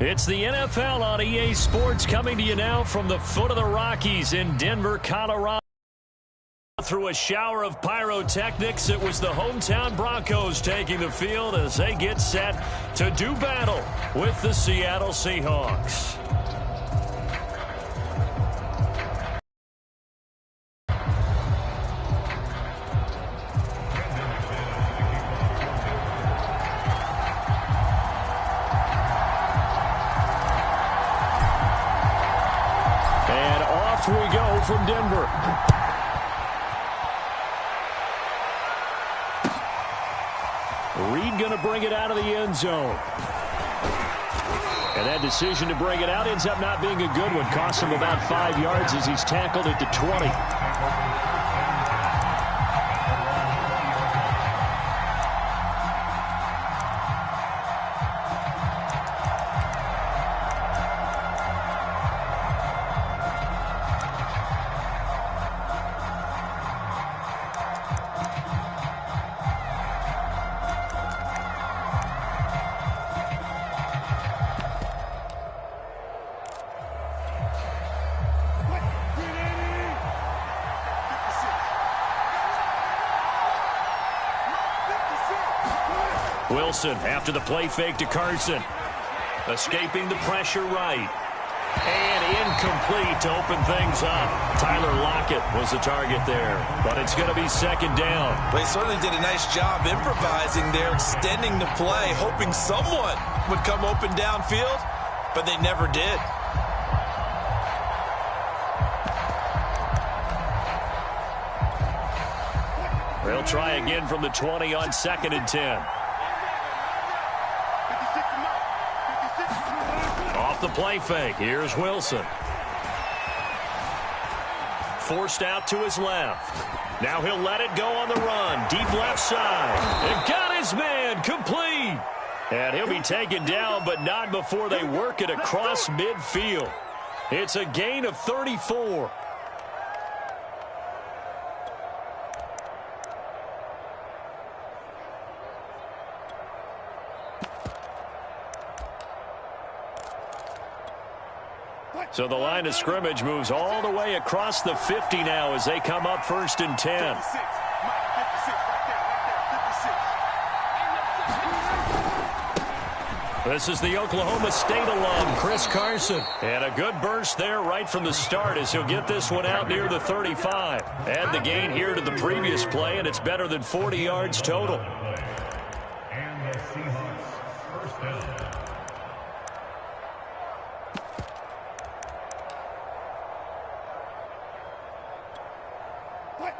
It's the NFL on EA Sports coming to you now from the foot of the Rockies in Denver, Colorado. Through a shower of pyrotechnics, it was the hometown Broncos taking the field as they get set to do battle with the Seattle Seahawks. And off we go from Denver. Reed going to bring it out of the end zone. And that decision to bring it out ends up not being a good one. Costs him about 5 yards as he's tackled at the 20. Wilson after the play fake to Carson. Escaping the pressure right. And incomplete to open things up. Tyler Lockett was the target there. But it's going to be second down. They certainly did a nice job improvising there, extending the play, hoping someone would come open downfield, but they never did. They'll try again from the 20 on 2nd and 10. Off the play fake. Here's Wilson. Forced out to his left. Now he'll let it go on the run. Deep left side. And got his man complete. And he'll be taken down, but not before they work it across midfield. It's a gain of 34. So the line of scrimmage moves all the way across the 50 now as they come up 1st and 10. This is the Oklahoma State alum, Chris Carson. And a good burst there right from the start as he'll get this one out near the 35. Add the gain here to the previous play, and it's better than 40 yards total.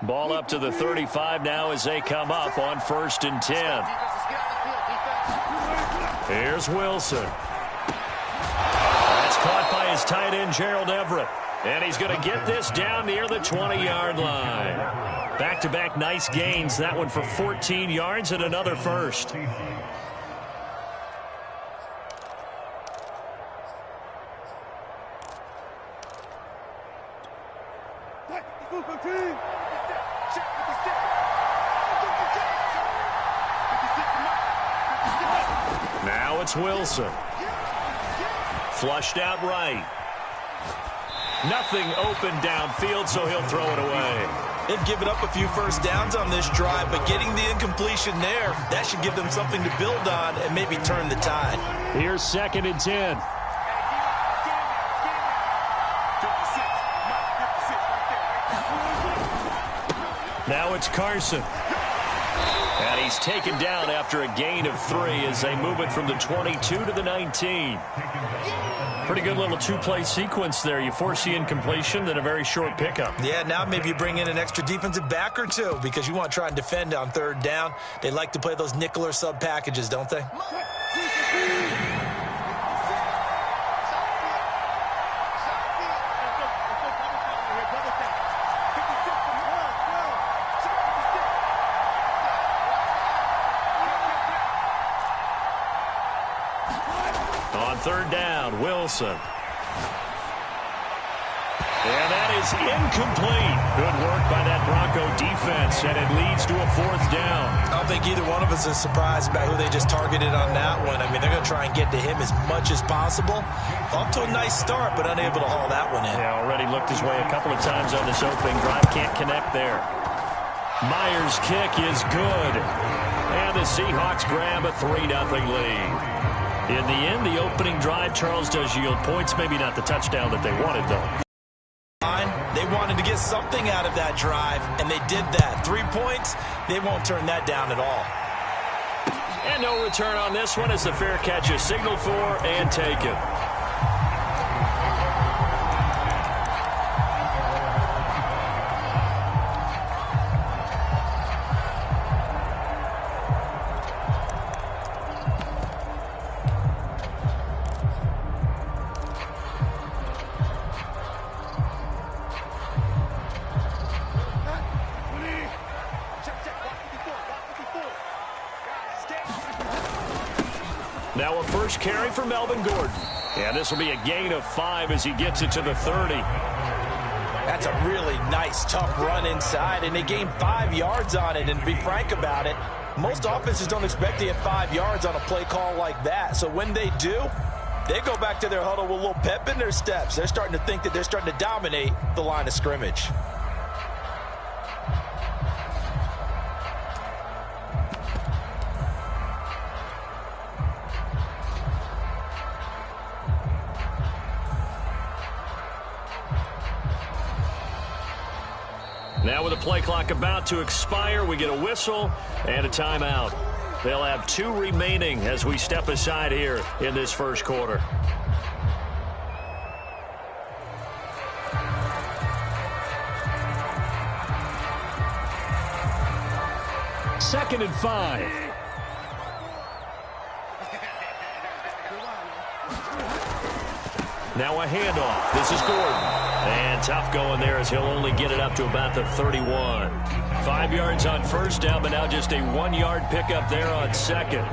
Ball up to the 35 now as they come up on 1st and 10. Here's Wilson. That's caught by his tight end, Gerald Everett. And he's going to get this down near the 20-yard line. Back-to-back nice gains. That one for 14 yards and another first. Now it's Wilson. Flushed out right. Nothing open downfield, so he'll throw it away. They've given up a few first downs on this drive, but getting the incompletion there, that should give them something to build on and maybe turn the tide. Here's 2nd and 10. Now it's Carson. And he's taken down after a gain of 3 as they move it from the 22 to the 19. Pretty good little two-play sequence there. You force the incompletion, then a very short pickup. Yeah, now maybe you bring in an extra defensive back or two because you want to try and defend on 3rd down. They like to play those nickel or sub packages, don't they? On 3rd down, Wilson. And that is incomplete. Good work by that Bronco defense, and it leads to a 4th down. I don't think either one of us is surprised about who they just targeted on that one. I mean, they're going to try and get to him as much as possible. Off to a nice start, but unable to haul that one in. Yeah, already looked his way a couple of times on this opening drive. Can't connect there. Myers' kick is good. And the Seahawks grab a 3-0 lead. In the end, the opening drive, Charles, does yield points. Maybe not the touchdown that they wanted, though. They wanted to get something out of that drive, and they did that. 3 points, they won't turn that down at all. And no return on this one as the fair catch is signaled for and taken. Now a first carry for Melvin Gordon. And this will be a gain of 5 as he gets it to the 30. That's a really nice, tough run inside, and they gained 5 yards on it. And to be frank about it, most offenses don't expect to get 5 yards on a play call like that. So when they do, they go back to their huddle with a little pep in their steps. They're starting to think that they're starting to dominate the line of scrimmage. Now with the play clock about to expire, we get a whistle and a timeout. They'll have 2 remaining as we step aside here in this first quarter. Second and 5. Now a handoff. This is Gordon. And tough going there as he'll only get it up to about the 31. 5 yards on first down, but now just a 1-yard pickup there on second.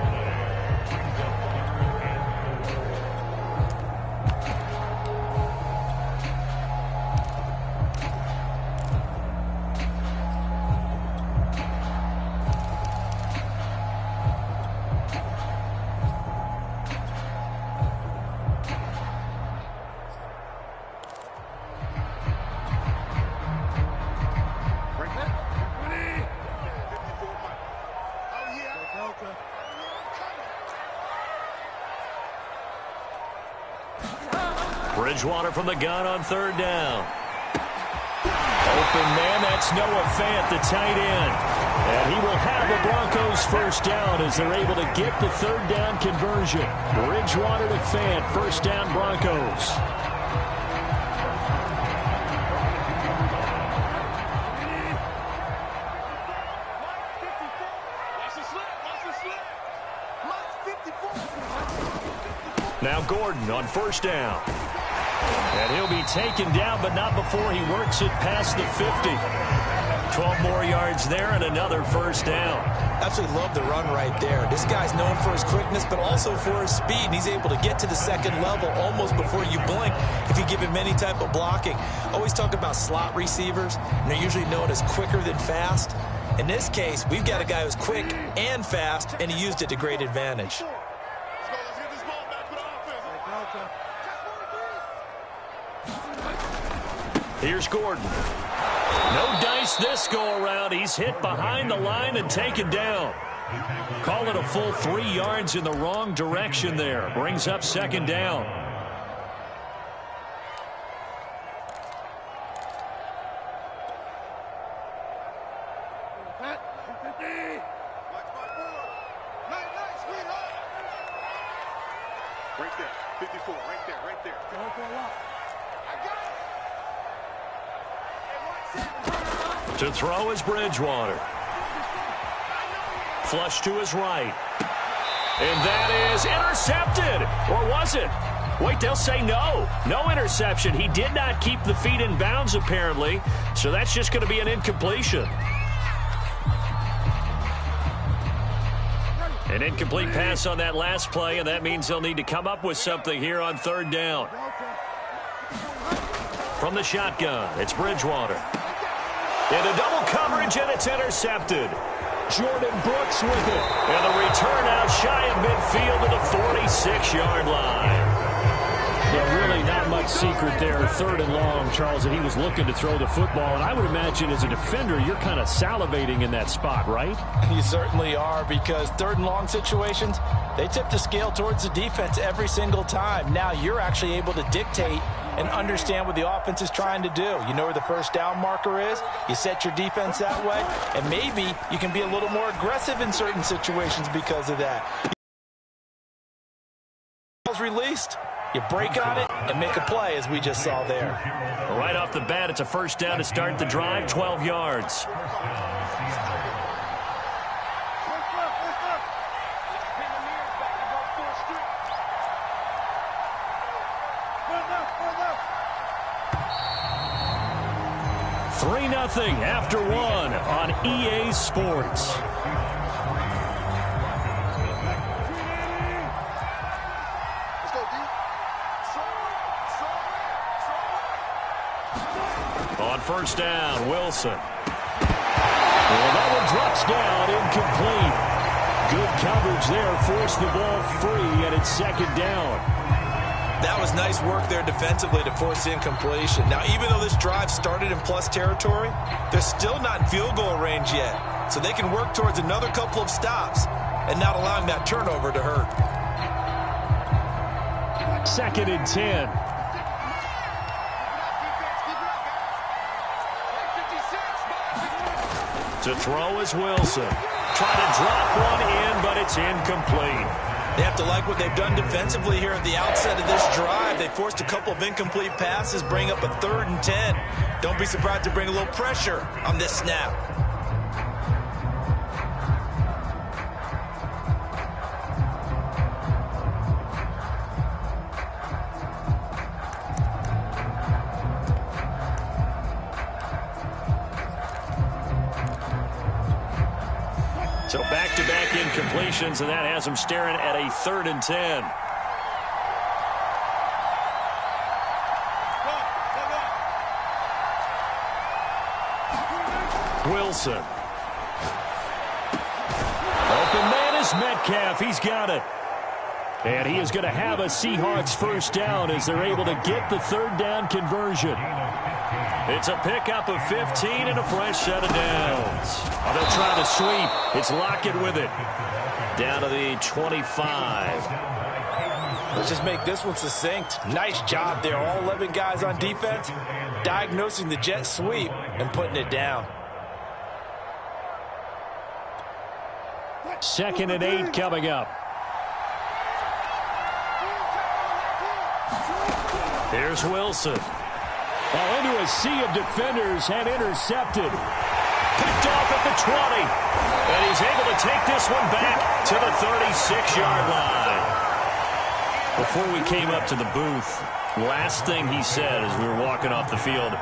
Bridgewater from the gun on third down. Open man, that's Noah Fant, the tight end. And he will have the Broncos first down as they're able to get the third down conversion. Bridgewater to Fant, first down Broncos. Now Gordon on first down. And he'll be taken down, but not before he works it past the 50. 12 more yards there and another first down. Absolutely love the run right there. This guy's known for his quickness, but also for his speed. And he's able to get to the second level almost before you blink if you give him any type of blocking. Always talk about slot receivers, and they're usually known as quicker than fast. In this case, we've got a guy who's quick and fast, and he used it to great advantage. Here's Gordon. No dice this go-around. He's hit behind the line and taken down. Call it a full 3 yards in the wrong direction there. Brings up second down. Right there, 54, right there. Go for a lot. To throw is Bridgewater. Flush to his right. And that is intercepted. Or was it? Wait, they'll say no. No interception. He did not keep the feet in bounds, apparently. So that's just going to be an incompletion. An incomplete pass on that last play, and that means they'll need to come up with something here on third down. from the shotgun. It's Bridgewater. Into double coverage, and it's intercepted. Jordan Brooks with it. And the return out shy of midfield to the 46-yard line. Yeah, really not much secret there. 3rd and long, Charles, and he was looking to throw the football. And I would imagine as a defender, you're kind of salivating in that spot, right? You certainly are, because 3rd and long situations, they tip the scale towards the defense every single time. Now you're actually able to dictate and understand what the offense is trying to do. You know where the first down marker is. You set your defense that way, and maybe you can be a little more aggressive in certain situations because of that. Ball's released. You break on it and make a play, as we just saw there. Right off the bat, it's a first down to start the drive, 12 yards. Three 3-0 after one on EA Sports. On first down, Wilson. Well, that one drops down, incomplete. Good coverage there, forced the ball free, and it's 2nd down. That was nice work there defensively to force the incompletion. Now, even though this drive started in plus territory, they're still not in field goal range yet. So they can work towards another couple of stops and not allowing that turnover to hurt. 2nd and 10. To throw is Wilson. Trying to drop one in, but it's incomplete. They have to like what they've done defensively here at the outset of this drive. They forced a couple of incomplete passes, bring up a 3rd and 10. Don't be surprised to bring a little pressure on this snap. So back-to-back incompletions, and that has them staring at a 3rd and 10. Wilson. Open man is Metcalf. He's got it. And he is going to have a Seahawks first down as they're able to get the 3rd down conversion. It's a pickup of 15 and a fresh set of downs. Oh, they'll try to sweep. It's Lockett with it. Down to the 25. Let's just make this one succinct. Nice job there. All 11 guys on defense diagnosing the jet sweep and putting it down. 2nd and 8 coming up. Here's Wilson. Well, into a sea of defenders and intercepted. Picked off at the 20. And he's able to take this one back to the 36-yard line. Before we came up to the booth, last thing he said as we were walking off the field,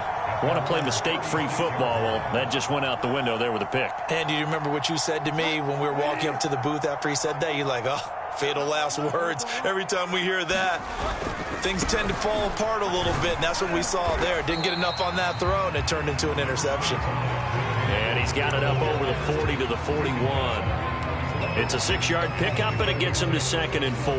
want to play mistake-free football. Well, that just went out the window there with a pick. And do you remember what you said to me when we were walking up to the booth after he said that? You're like, oh, fatal last words. Every time we hear that, things tend to fall apart a little bit, and that's what we saw there. Didn't get enough on that throw, and it turned into an interception. And he's got it up over the 40 to the 41. It's a 6-yard pickup, and it gets him to 2nd and 4.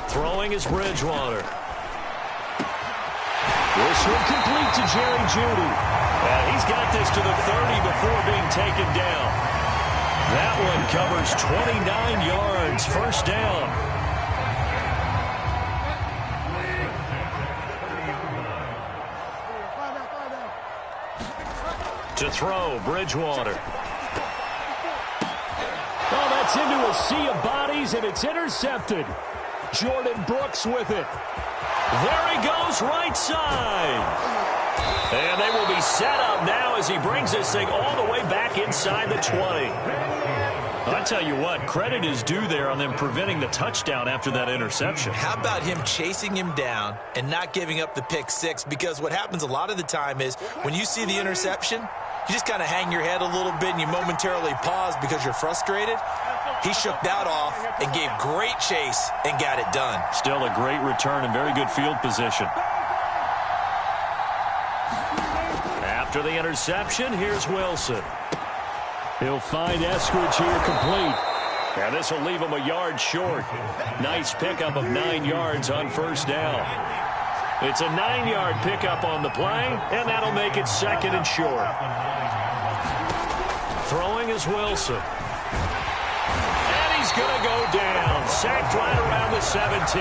Throwing is Bridgewater. This one complete to Jerry Jeudy. And he's got this to the 30 before being taken down. That one covers 29 yards. First down. To throw, Bridgewater. Oh, that's into a sea of bodies, and it's intercepted. Jordan Brooks with it. There he goes, right side. And they will be set up now as he brings this thing all the way back inside the 20. I tell you what, credit is due there on them preventing the touchdown after that interception. How about him chasing him down and not giving up the pick six? Because what happens a lot of the time is when you see the interception, you just kind of hang your head a little bit and you momentarily pause because you're frustrated. He shook that off and gave great chase and got it done. Still a great return and very good field position. After the interception, here's Wilson. He'll find Eskridge here complete. And this will leave him a yard short. Nice pickup of 9 yards on first down. It's a 9-yard pickup on the play, and that'll make it second and short. Throwing is Wilson. And he's going to go down. Sacked right around the 17.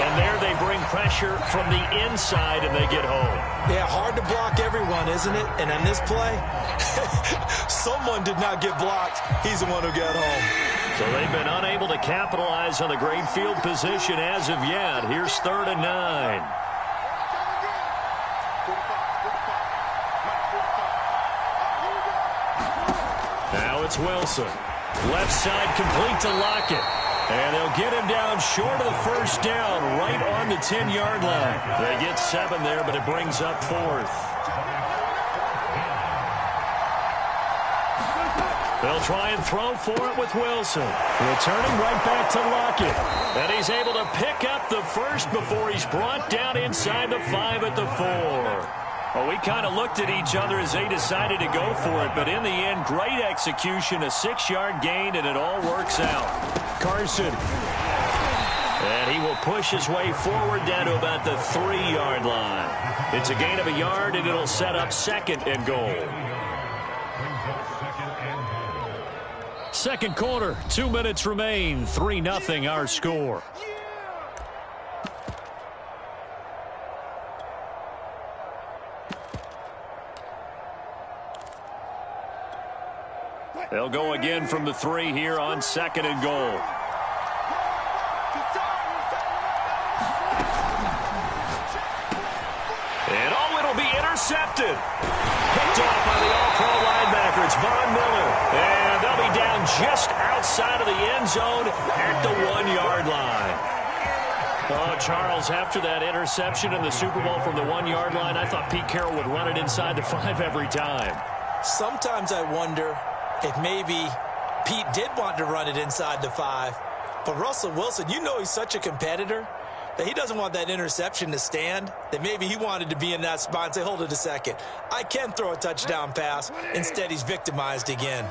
And there they bring pressure from the inside, and they get home. Yeah, hard to block everyone, isn't it? And on this play, someone did not get blocked. He's the one who got home. So they've been unable to capitalize on the great field position as of yet. Here's 3rd and 9. Now it's Wilson. Left side complete to Lockett. And they'll get him down short of the first down, right on the 10-yard line. They get 7 there, but it brings up 4th. They'll try and throw for it with Wilson. Returning right back to Lockett. And he's able to pick up the first before he's brought down inside the 5 at the 4. Well, we kind of looked at each other as they decided to go for it, but in the end, great execution, a 6-yard gain, and it all works out. Carson. And he will push his way forward down to about the 3-yard line. It's a gain of a yard, and it'll set up 2nd and goal. Second quarter, 2 minutes remain, 3-0 our score. They'll go again from the 3 here on 2nd and goal. And it'll be intercepted. Picked off by the all-pro linebacker. It's Von Miller. And they'll be down just outside of the end zone at the 1-yard line. Oh, Charles, after that interception in the Super Bowl from the 1-yard line, I thought Pete Carroll would run it inside the 5 every time. Sometimes I wonder if maybe Pete did want to run it inside the 5. But Russell Wilson, you know he's such a competitor that he doesn't want that interception to stand, that maybe he wanted to be in that spot and say, hold it a second, I can throw a touchdown pass. Instead, he's victimized again.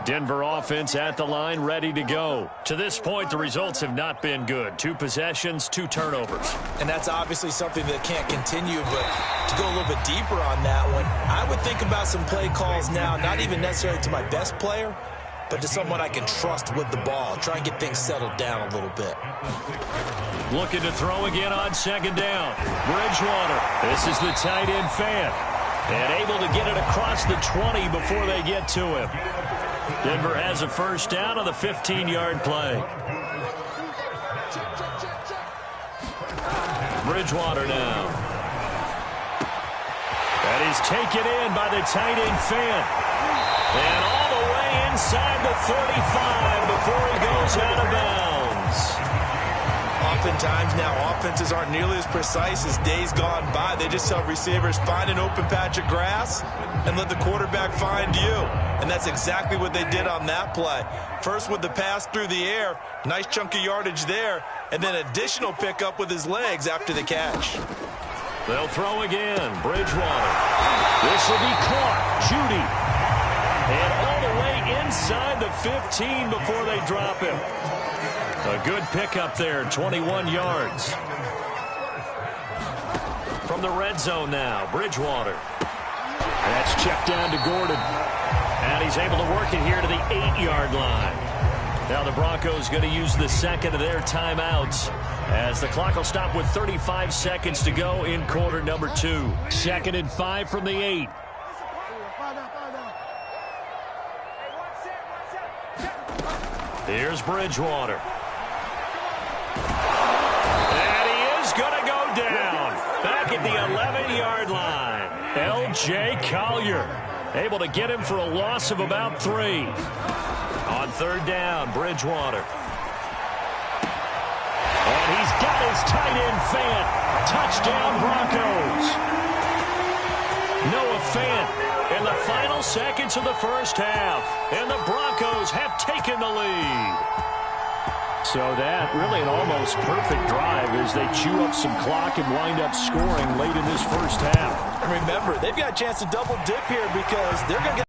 Denver offense at the line, ready to go. To this point, the results have not been good. 2 possessions, 2 turnovers. And that's obviously something that can't continue, but to go a little bit deeper on that one, I would think about some play calls now, not even necessarily to my best player, but to someone I can trust with the ball. Try and get things settled down a little bit. Looking to throw again on 2nd down. Bridgewater. This is the tight end fan. And able to get it across the 20 before they get to him. Denver has a first down on the 15-yard play. Bridgewater now. That is taken in by the tight end fan. And all the way inside the 35 before he goes out of bounds. Oftentimes now, offenses aren't nearly as precise as days gone by. They just tell receivers, find an open patch of grass and let the quarterback find you. And that's exactly what they did on that play. First with the pass through the air, nice chunk of yardage there, and then additional pickup with his legs after the catch. They'll throw again. Bridgewater. This will be caught. Judy. And all the way inside the 15 before they drop him. A good pickup there, 21 yards. From the red zone now, Bridgewater. That's checked down to Gordon. And he's able to work it here to the 8-yard line. Now the Broncos going to use the second of their timeouts as the clock will stop with 35 seconds to go in quarter number 2. 2nd and 5 from the 8. Here's Bridgewater. And he is going to go down. Back at the 11-yard line. L.J. Collier able to get him for a loss of about 3. On 3rd down, Bridgewater. And he's got his tight end fan. Touchdown, Broncos. Noah Fant in the final seconds of the first half. And the Broncos have taken the lead. So that really an almost perfect drive as they chew up some clock and wind up scoring late in this first half. And remember, they've got a chance to double dip here because they're going to get...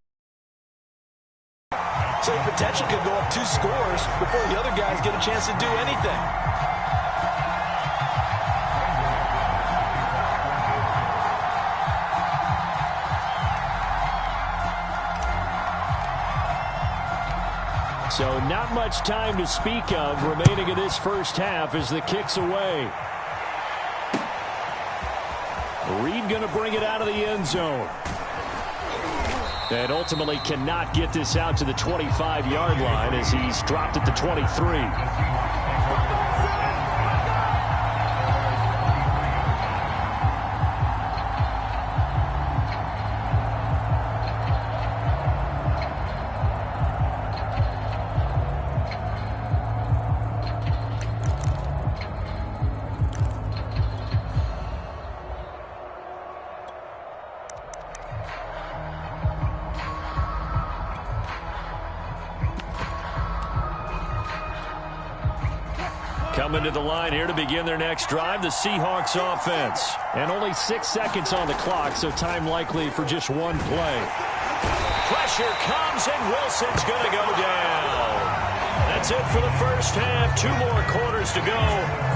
So the potential could go up 2 scores before the other guys get a chance to do anything. So not much time to speak of remaining in this first half as the kick's away. Reed going to bring it out of the end zone. And ultimately cannot get this out to the 25-yard line as he's dropped at the 23. Coming to the line here to begin their next drive, the Seahawks offense. And only 6 seconds on the clock, so time likely for just one play. Pressure comes, and Wilson's going to go down. That's it for the first half. 2 more quarters to go.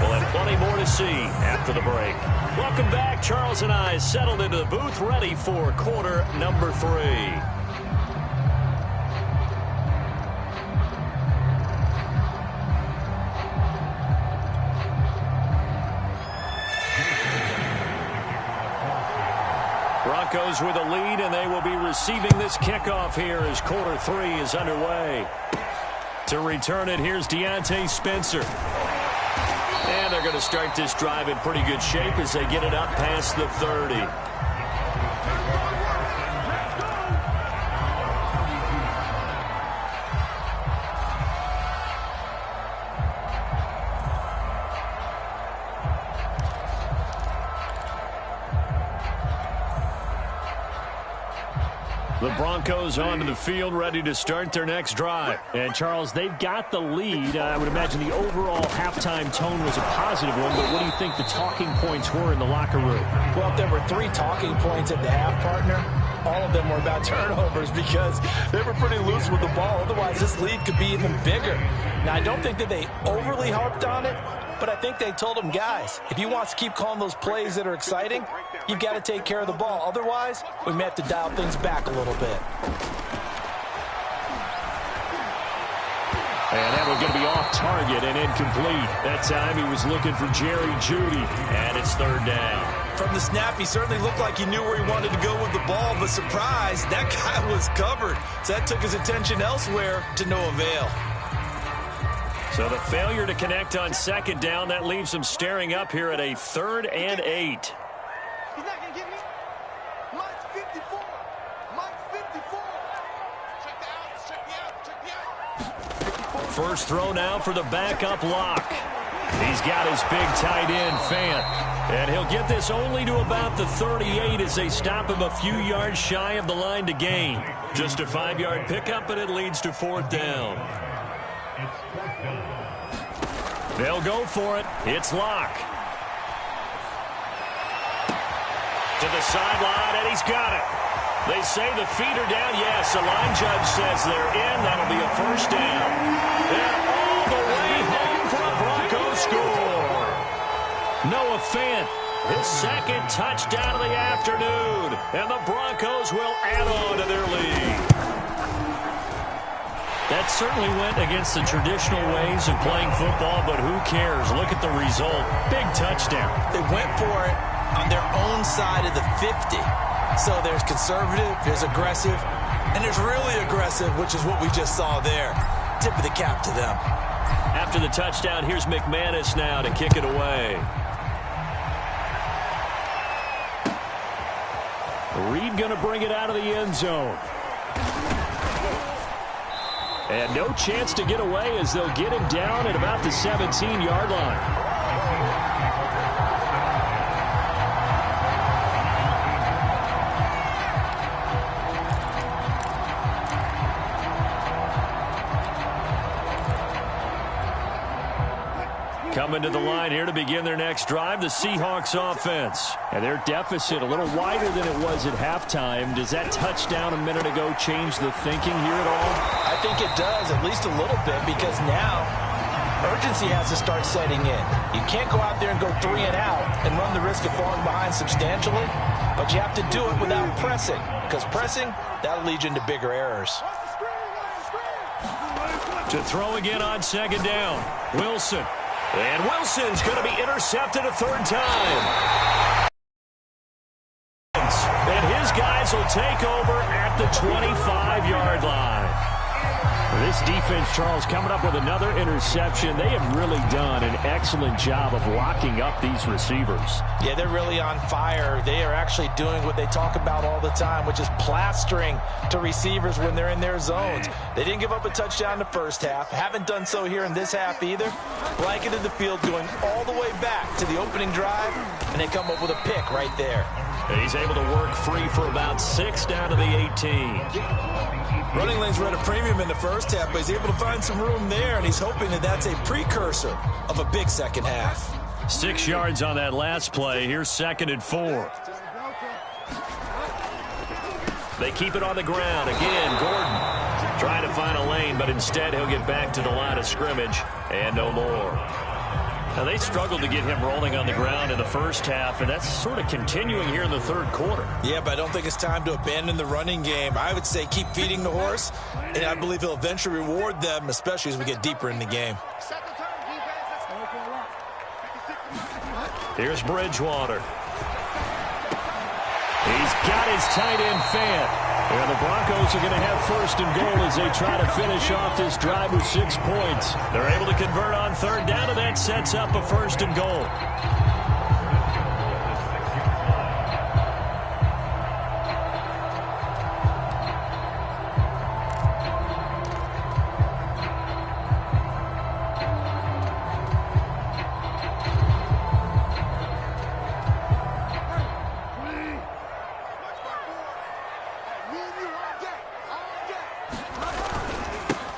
We'll have plenty more to see after the break. Welcome back. Charles and I settled into the booth, ready for quarter number 3. Broncos with a lead, and they will be receiving this kickoff here as quarter 3 is underway. To return it, here's Deontay Spencer. And they're going to start this drive in pretty good shape as they get it up past the 30. The Broncos onto the field, ready to start their next drive. And, Charles, they've got the lead. I would imagine the overall halftime tone was a positive one, but what do you think the talking points were in the locker room? Well, if there were 3 talking points at the half, partner, all of them were about turnovers because they were pretty loose with the ball. Otherwise, this lead could be even bigger. Now, I don't think that they overly harped on it, but I think they told them, guys, if you want to keep calling those plays that are exciting, you've got to take care of the ball. Otherwise, we may have to dial things back a little bit. And that was going to be off target and incomplete. That time he was looking for Jerry Jeudy, and it's 3rd down. From the snap, he certainly looked like he knew where he wanted to go with the ball, but surprise, that guy was covered. So that took his attention elsewhere to no avail. So the failure to connect on 2nd down, that leaves him staring up here at a 3rd and 8. He's not going to get me. Mike's 54. Mike's 54. Check me out. First throw now for the backup lock. He's got his big tight end, Fant. And he'll get this only to about the 38 as they stop him a few yards shy of the line to gain. Just a 5-yard pickup, and it leads to 4th down. They'll go for it. It's Locke. To the sideline, and he's got it. They say the feet are down. Yes, the line judge says they're in. That'll be a 1st down. And all the way home for a Broncos score. Noah Fant, his 2nd touchdown of the afternoon. And the Broncos will add on to their lead. That certainly went against the traditional ways of playing football, but who cares? Look at the result. Big touchdown. They went for it on their own side of the 50. So there's conservative, there's aggressive, and there's really aggressive, which is what we just saw there. Tip of the cap to them. After the touchdown, here's McManus now to kick it away. Reed going to bring it out of the end zone. And no chance to get away as they'll get him down at about the 17-yard line. Coming to the line here to begin their next drive, the Seahawks offense. And their deficit a little wider than it was at halftime. Does that touchdown a minute ago change the thinking here at all? I think it does, at least a little bit, because now urgency has to start setting in. You can't go out there and go 3 and out and run the risk of falling behind substantially, but you have to do it without pressing, because pressing, that'll lead you into bigger errors. To throw again on second down, Wilson. And Wilson's going to be intercepted a third time. And his guys will take over at the 25-yard line. This defense, Charles, coming up with another interception. They have really done an excellent job of locking up these receivers. Yeah, they're really on fire. They are actually doing what they talk about all the time, which is plastering to receivers when they're in their zones. They didn't give up a touchdown in the first half. Haven't done so here in this half either. Blanketed the field going all the way back to the opening drive, and they come up with a pick right there. And he's able to work free for about 6 down to the 18. Running lanes were at a premium in the first half, but he's able to find some room there, and he's hoping that that's a precursor of a big second half. 6 yards on that last play. Here's 2nd and 4. They keep it on the ground. Again, Gordon trying to find a lane, but instead he'll get back to the line of scrimmage and no more. Now, they struggled to get him rolling on the ground in the first half, and that's sort of continuing here in the third quarter. Yeah, but I don't think it's time to abandon the running game. I would say keep feeding the horse, and I believe he'll eventually reward them, especially as we get deeper in the game. Here's Bridgewater. He's got his tight end Fant. And the Broncos are going to have 1st and goal as they try to finish off this drive with 6 points. They're able to convert on 3rd down, and that sets up a 1st and goal.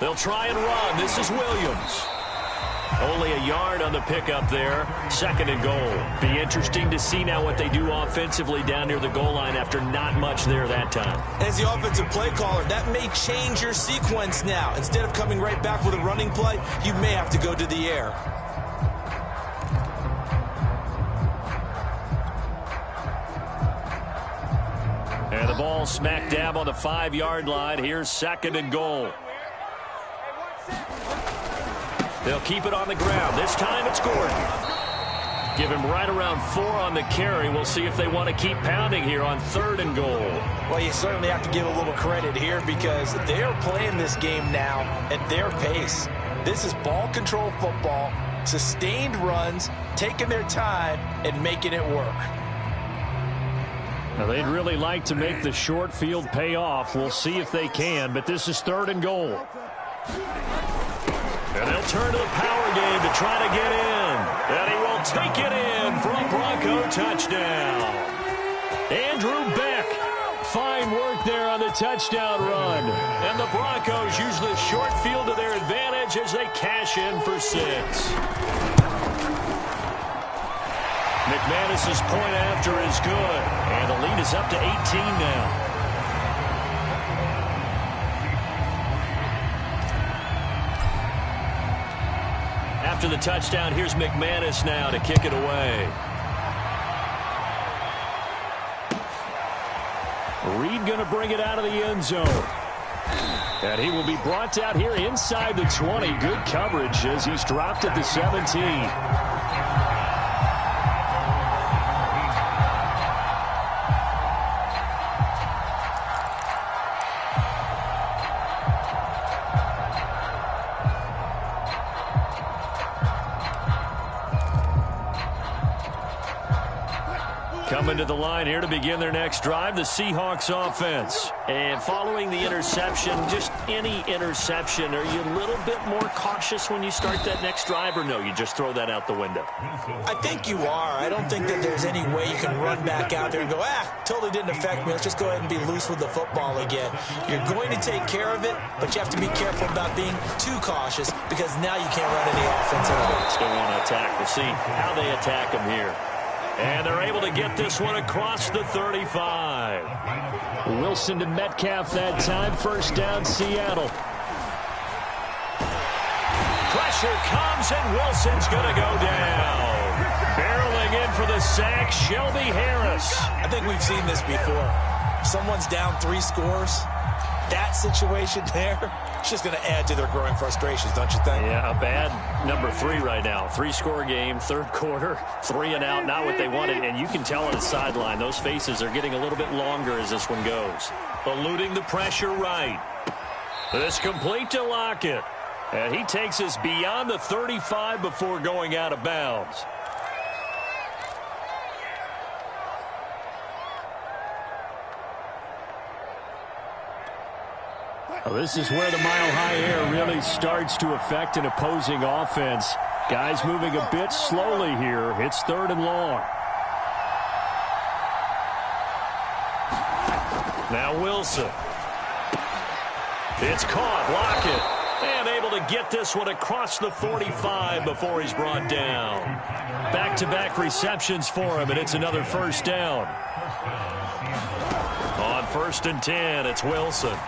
They'll try and run. This is Williams. Only a yard on the pickup there. 2nd and goal. Be interesting to see now what they do offensively down near the goal line after not much there that time. As the offensive play caller, that may change your sequence now. Instead of coming right back with a running play, you may have to go to the air. And the ball smack dab on the 5-yard line. Here's 2nd and goal. They'll keep it on the ground. This time it's Gordon. Give him right around 4 on the carry. We'll see if they want to keep pounding here on 3rd and goal. Well, you certainly have to give a little credit here because they're playing this game now at their pace. This is ball control football, sustained runs, taking their time, and making it work. Now, they'd really like to make the short field pay off. We'll see if they can, but this is 3rd and goal. And they'll turn to the power game to try to get in. And he will take it in for a Bronco touchdown. Andrew Beck. Fine work there on the touchdown run. And the Broncos use the short field to their advantage as they cash in for 6. McManus's point after is good. And the lead is up to 18 now. After the touchdown, here's McManus now to kick it away. Reed going to bring it out of the end zone. And he will be brought out here inside the 20. Good coverage as he's dropped at the 17. Coming to the line here to begin their next drive, the Seahawks offense. And following the interception, just any interception, are you a little bit more cautious when you start that next drive, or no, you just throw that out the window? I think you are. I don't think that there's any way you can run back out there and go, totally didn't affect me. Let's just go ahead and be loose with the football again. You're going to take care of it, but you have to be careful about being too cautious because now you can't run any offense at all. Still want to attack. We'll see how they attack him here. And they're able to get this one across the 35. Wilson to Metcalf that time. First down, Seattle. Pressure comes, and Wilson's going to go down. Barreling in for the sack, Shelby Harris. I think we've seen this before. Someone's down 3 scores. That situation there, it's just going to add to their growing frustrations, don't you think? Yeah, a bad number 3 right now. 3-score game, third quarter, 3 and out, not what they wanted. And you can tell on the sideline, those faces are getting a little bit longer as this one goes. Eluding the pressure right. This complete to Lockett. And he takes us beyond the 35 before going out of bounds. Well, this is where the mile-high air really starts to affect an opposing offense. Guys moving a bit slowly here. It's 3rd and long. Now Wilson. It's caught. Lockett. And able to get this one across the 45 before he's brought down. Back-to-back receptions for him, and it's another first down. On 1st and 10, it's Wilson.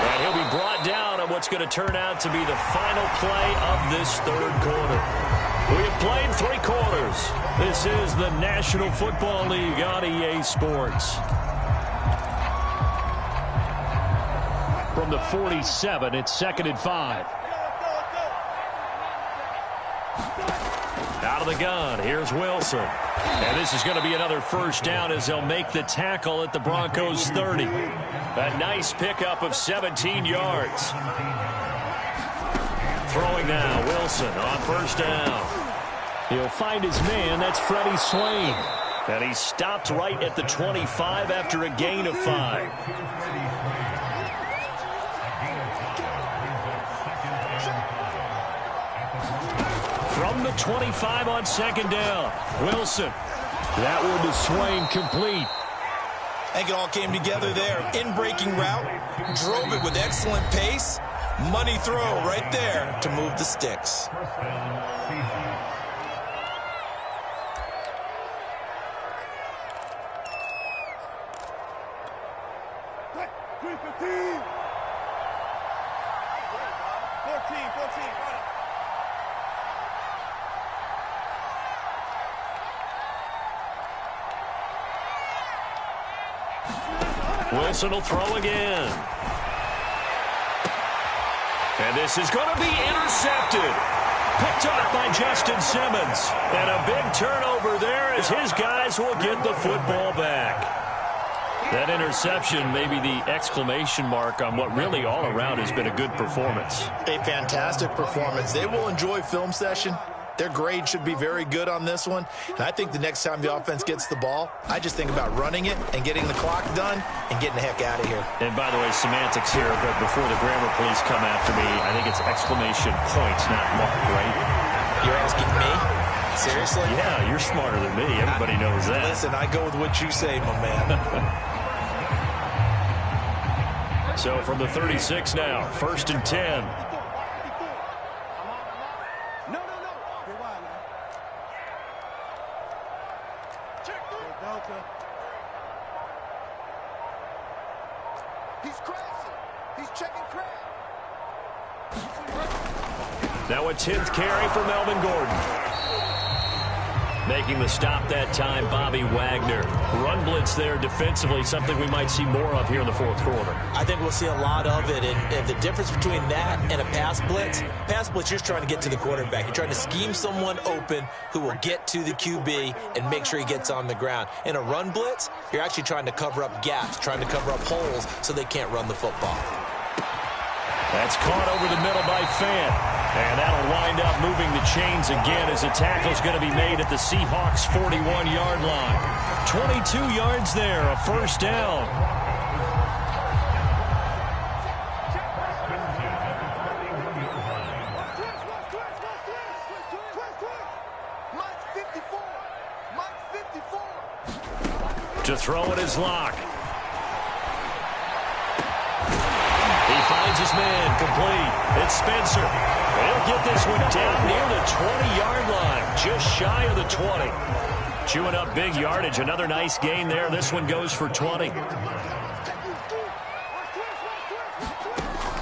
And he'll be brought down on what's going to turn out to be the final play of this 3rd quarter. We have played 3 quarters. This is the National Football League on EA Sports. From the 47, it's 2nd and 5. Out of the gun, here's Wilson. And this is going to be another first down as they'll make the tackle at the Broncos' 30. A nice pickup of 17 yards. Throwing now, Wilson on 1st down. He'll find his man. That's Freddie Swain. And he stopped right at the 25 after a gain of 5. From the 25 on 2nd down, Wilson. That one to Swain, complete. I think it all came together there. In-breaking route, drove it with excellent pace. Money throw right there to move the sticks. Wilson will throw again. And this is going to be intercepted. Picked up by Justin Simmons. And a big turnover there as his guys will get the football back. That interception may be the exclamation mark on what really all around has been a good performance. A fantastic performance. They will enjoy film session. Their grade should be very good on this one. And I think the next time the offense gets the ball, I just think about running it and getting the clock done and getting the heck out of here. And by the way, semantics here, but before the grammar police come after me, I think it's exclamation points, not mark, right? You're asking me? Seriously? Yeah, you're smarter than me. Everybody knows that. Listen, I go with what you say, my man. So from the 36 now, 1st and 10. Now a 10th carry for Melvin Gordon. Making the stop that time, Bobby Wagner. Run blitz there defensively, something we might see more of here in the 4th quarter. I think we'll see a lot of it, and the difference between that and a pass blitz, you're just trying to get to the quarterback. You're trying to scheme someone open who will get to the QB and make sure he gets on the ground. In a run blitz, you're actually trying to cover up gaps, trying to cover up holes so they can't run the football. That's caught over the middle by Fant. And that'll wind up moving the chains again as a tackle's going to be made at the Seahawks' 41-yard line. 22 yards there, a first down. To throw it is Locke. He finds his man, complete. It's Spencer. He'll get this one down near the 20-yard line, just shy of the 20. Chewing up big yardage. Another nice gain there. This one goes for 20.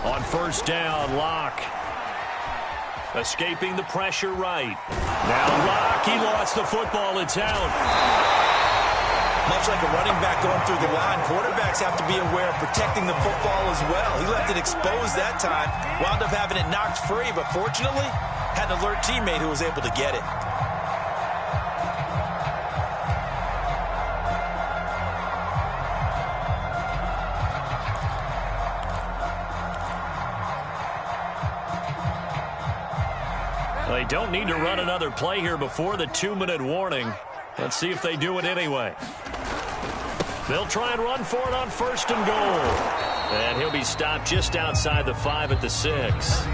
On first down, Locke. Escaping the pressure right. Now Locke, he lost the football. It's out. Much like a running back going through the line, quarterbacks have to be aware of protecting the football as well. He left it exposed that time, wound up having it knocked free, but fortunately, had an alert teammate who was able to get it. They don't need to run another play here before the 2-minute warning. Let's see if they do it anyway. They'll try and run for it on first and goal. And he'll be stopped just outside the 5 at the 6.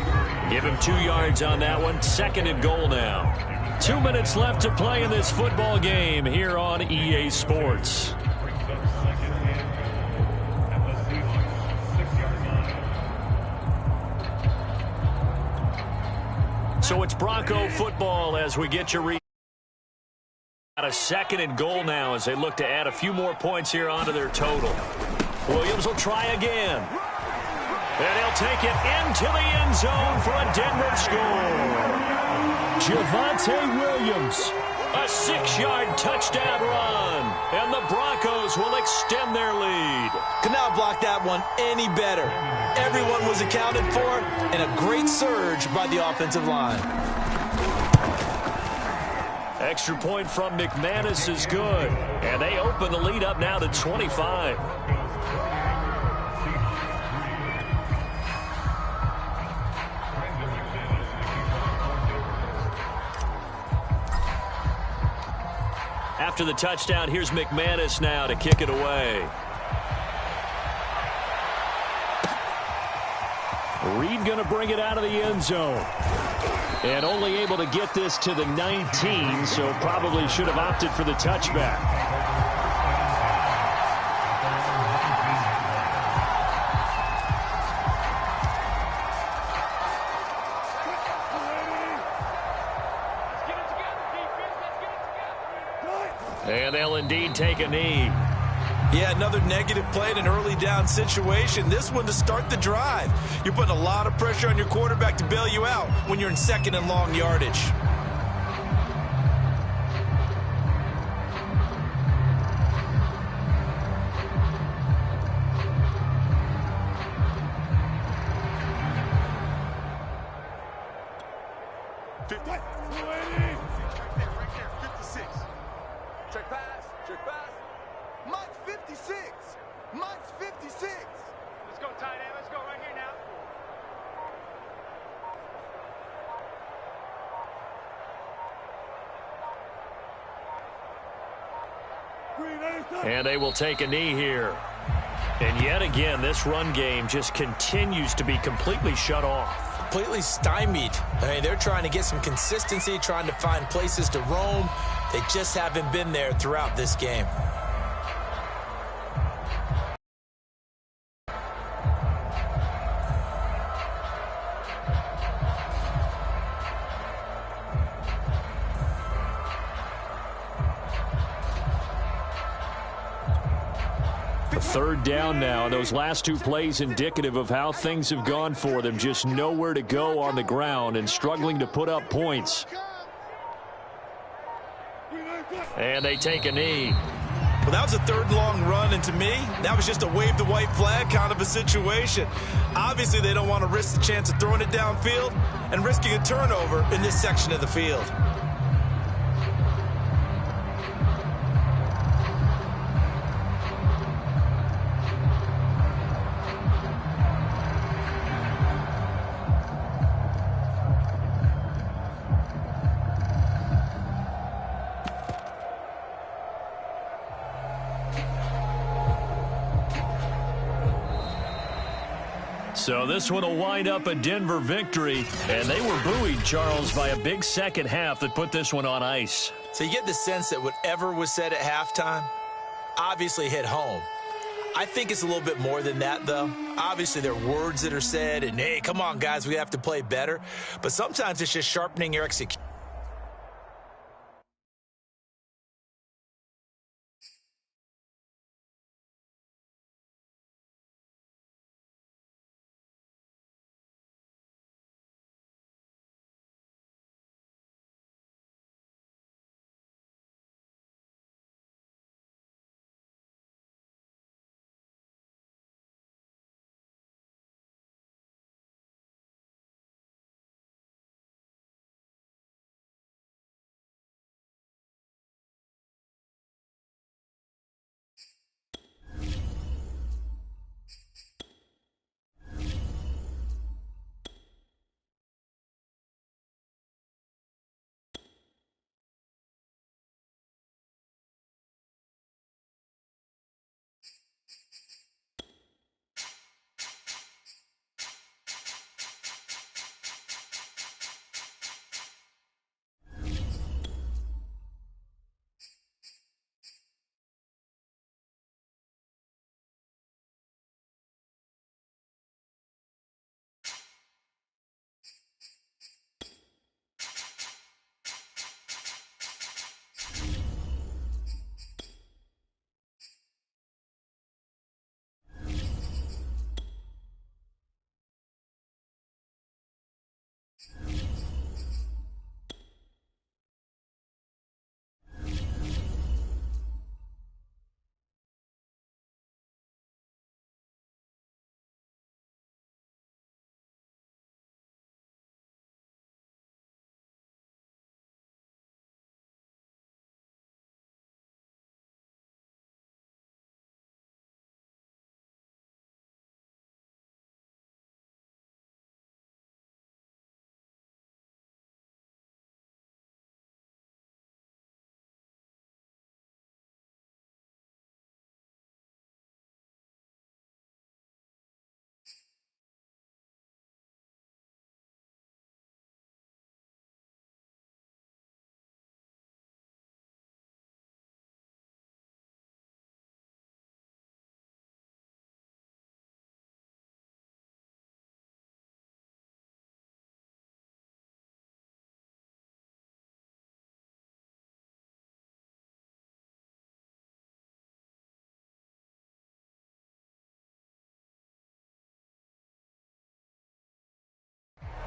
Give him 2 yards on that one. Second and goal now. 2 minutes left to play in this football game here on EA Sports. So it's Bronco football as we get you a second and goal now as they look to add a few more points here onto their total. Williams will try again. And he'll take it into the end zone for a Denver score. Javonte Williams, a 6-yard touchdown run. And the Broncos will extend their lead. Could not block that one any better. Everyone was accounted for, and a great surge by the offensive line. Extra point from McManus is good. And they open the lead up now to 25. After the touchdown, here's McManus now to kick it away. Reed going to bring it out of the end zone. And only able to get this to the 19, so probably should have opted for the touchback. And they'll indeed take a knee. Yeah, another negative play in an early down situation. This one to start the drive. You're putting a lot of pressure on your quarterback to bail you out when you're in second and long yardage. And they will take a knee here. And yet again, this run game just continues to be completely shut off. Completely stymied. I mean, they're trying to get some consistency, trying to find places to roam. They just haven't been there throughout this game. Third down now, and those last two plays indicative of how things have gone for them. Just nowhere to go on the ground and struggling to put up points. And they take a knee. Well, that was a third long run, and to me, that was just a wave the white flag kind of a situation. Obviously, they don't want to risk the chance of throwing it downfield and risking a turnover in this section of the field. So this one will wind up a Denver victory, and they were buoyed, Charles, by a big second half that put this one on ice. So you get the sense that whatever was said at halftime obviously hit home. I think it's a little bit more than that, though. Obviously, there are words that are said, and, hey, come on, guys, we have to play better. But sometimes it's just sharpening your execution.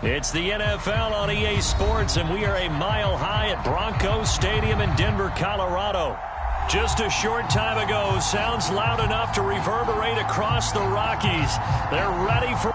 It's the NFL on EA Sports, and we are a mile high at Broncos Stadium in Denver, Colorado. Just a short time ago, sounds loud enough to reverberate across the Rockies. They're ready for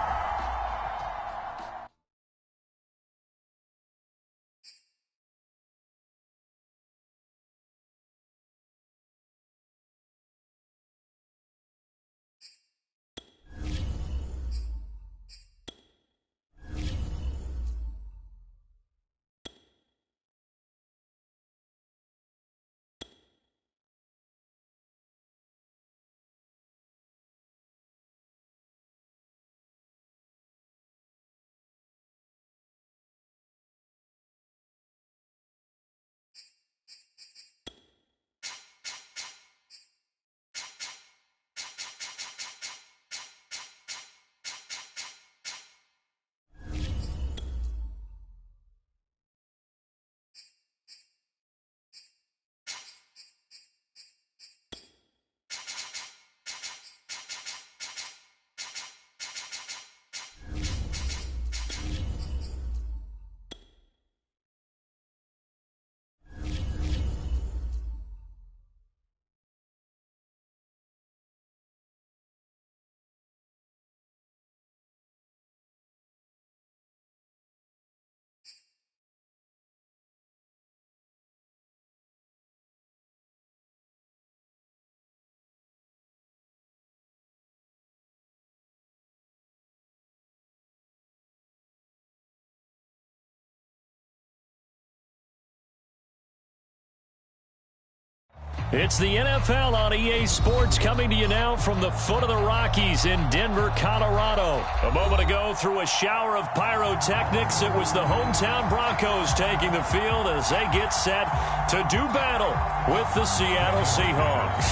It's the NFL on EA Sports coming to you now from the foot of the Rockies in Denver, Colorado. A moment ago, through a shower of pyrotechnics, it was the hometown Broncos taking the field as they get set to do battle with the Seattle Seahawks.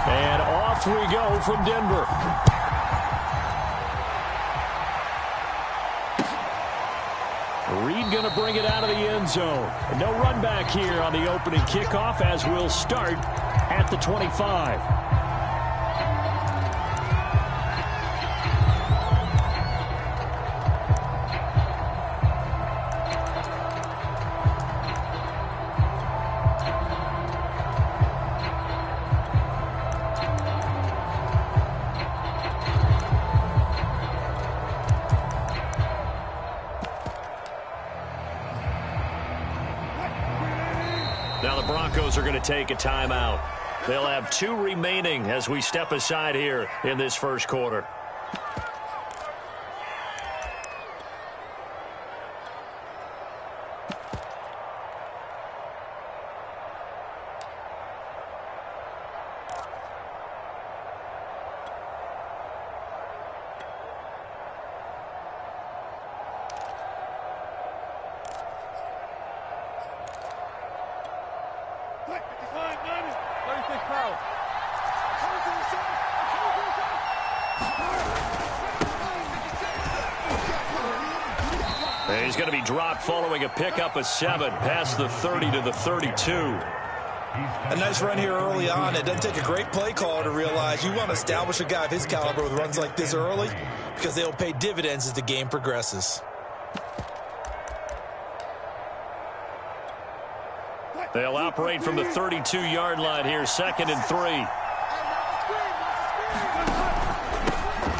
And off we go from Denver. Reed going to bring it out of the end zone. No run back here on the opening kickoff as we'll start at the 25. Now the Broncos are going to take a timeout. They'll have 2 remaining as we step aside here in this first quarter. And he's going to be dropped following a pickup of 7 past the 30 to the 32. A nice run here early on. It doesn't take a great play caller to realize you want to establish a guy of his caliber with runs like this early because they'll pay dividends as the game progresses. They'll operate from the 32-yard line here, 2nd and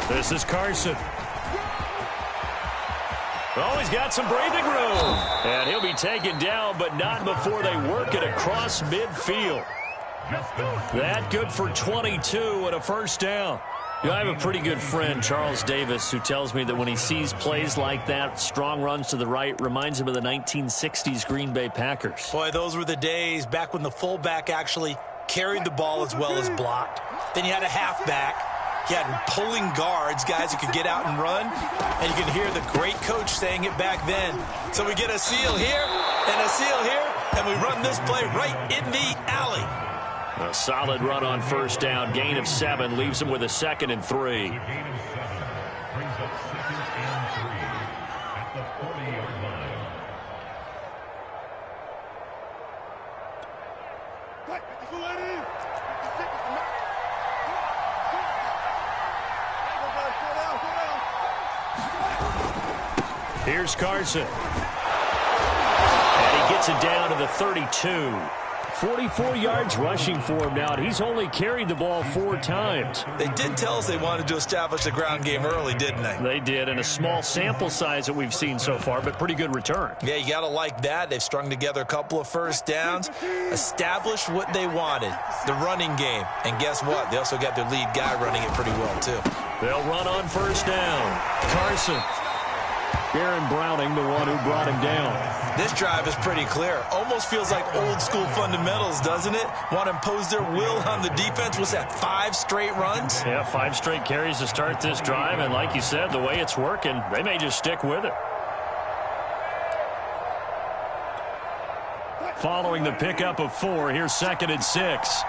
3. This is Carson. Oh, he's got some breathing room. And he'll be taken down, but not before they work it across midfield. That good for 22 and a first down. You know, I have a pretty good friend, Charles Davis, who tells me that when he sees plays like that, strong runs to the right, reminds him of the 1960s Green Bay Packers. Boy, those were the days back when the fullback actually carried the ball as well as blocked. Then you had a halfback. You had pulling guards, guys who could get out and run. And you can hear the great coach saying it back then. So we get a seal here and a seal here, and we run this play right in the alley. A solid run on first down. Gain of 7 leaves him with a 2nd and 3. Here's Carson. And he gets it down to the 32. 44 yards rushing for him now, and he's only carried the ball 4 times. They did tell us they wanted to establish a ground game early, didn't they? They did, and a small sample size that we've seen so far, but pretty good return. Yeah, you got to like that. They've strung together a couple of first downs, established what they wanted, the running game. And guess what? They also got their lead guy running it pretty well, too. They'll run on first down. Carson. Aaron Browning, the one who brought him down. This drive is pretty clear. Almost feels like old school fundamentals, doesn't it? Want to impose their will on the defense. What's that, 5 straight runs? Yeah, 5 straight carries to start this drive. And like you said, the way it's working, they may just stick with it. Following the pickup of 4, here's 2nd and 6.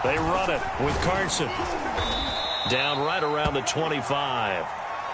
They run it with Carson. Down right around the 25.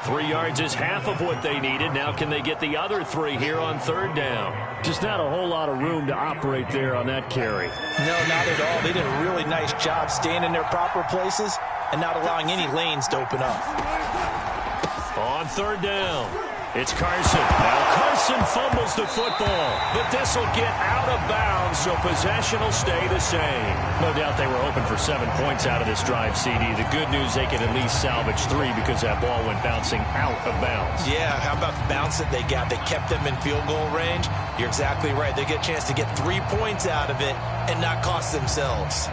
3 yards is half of what they needed. Now can they get the other 3 here on 3rd down? Just not a whole lot of room to operate there on that carry. No, not at all. They did a really nice job staying in their proper places and not allowing any lanes to open up. On 3rd down, it's Carson. Now Carson fumbles the football, but this will get out of bounds, so possession will stay the same. No doubt they were hoping for 7 points out of this drive, CD. The good news, they can at least salvage 3 because that ball went bouncing out of bounds. Yeah, how about the bounce that they got? They kept them in field goal range. You're exactly right. They get a chance to get 3 points out of it and not cost themselves.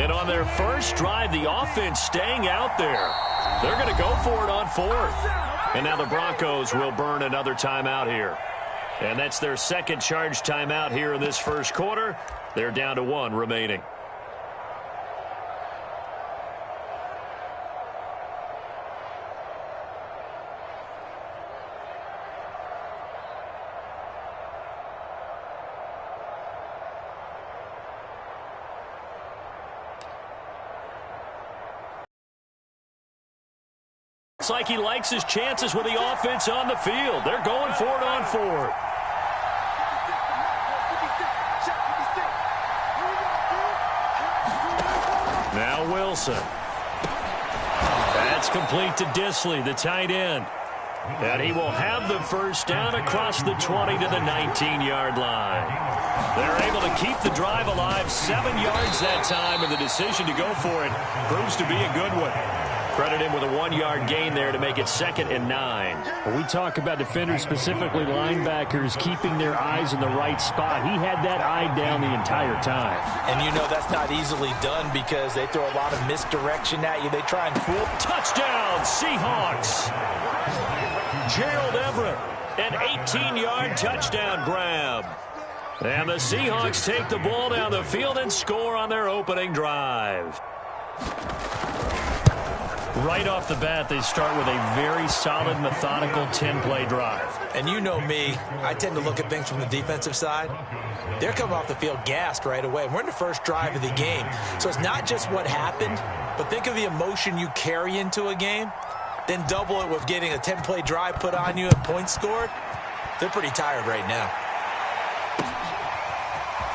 And on their first drive, the offense staying out there. They're going to go for it on fourth. And now the Broncos will burn another timeout here. And that's their second charge timeout here in this first quarter. They're down to 1 remaining. Looks like he likes his chances with the offense on the field. They're going for it on fourth. Now Wilson. That's complete to Disley, the tight end. And he will have the first down across the 20 to the 19-yard line. They're able to keep the drive alive, 7 yards that time, and the decision to go for it proves to be a good one. Credit him with a 1-yard gain there to make it 2nd and 9. When we talk about defenders, specifically linebackers, keeping their eyes in the right spot, he had that eye down the entire time. And you know that's not easily done because they throw a lot of misdirection at you. They try and fool. Touchdown, Seahawks. Gerald Everett, an 18-yard touchdown grab. And the Seahawks take the ball down the field and score on their opening drive. Right off the bat, they start with a very solid, methodical 10-play drive. And you know me, I tend to look at things from the defensive side. They're coming off the field gassed right away. We're in the first drive of the game. So it's not just what happened, but think of the emotion you carry into a game. Then double it with getting a 10-play drive put on you and points scored. They're pretty tired right now.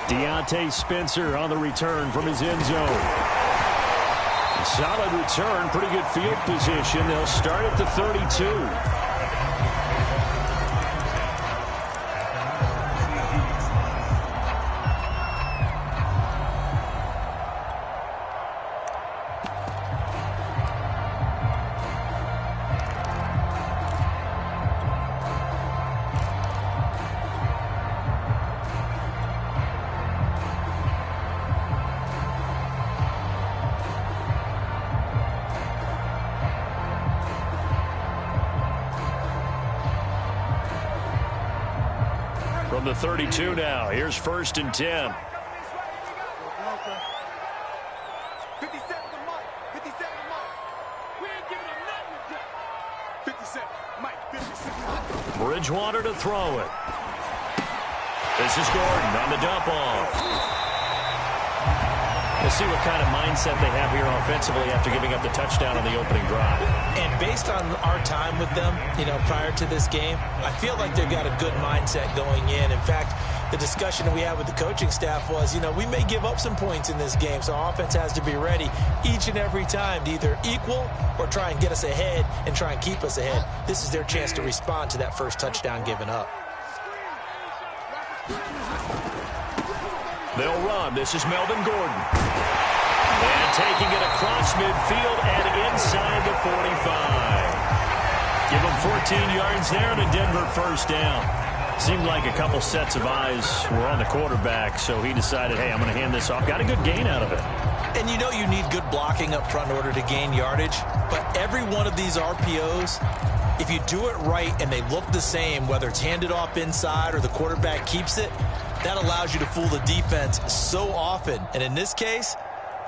Deontay Spencer on the return from his end zone. Solid return, pretty good field position. They'll start at the 32. From the 32 now, here's 1st and 10. 57 to Mike. 57 to Mike. We ain't giving him nothing to get. 57. Mike, 57. Bridgewater to throw it. This is Gordon on the dump off. We'll see what kind of mindset they have here offensively after giving up the touchdown on the opening drive. And based on our time with them, prior to this game, I feel like they've got a good mindset going in. In fact, the discussion that we had with the coaching staff was, we may give up some points in this game, so our offense has to be ready each and every time to either equal or try and get us ahead and try and keep us ahead. This is their chance to respond to that first touchdown given up. They'll run. This is Melvin Gordon. And taking it across midfield and inside the 45. Give him 14 yards there and a Denver first down. Seemed like a couple sets of eyes were on the quarterback, so he decided, hey, I'm going to hand this off. Got a good gain out of it. And you need good blocking up front in order to gain yardage. But every one of these RPOs, if you do it right and they look the same, whether it's handed off inside or the quarterback keeps it, that allows you to fool the defense so often. And in this case,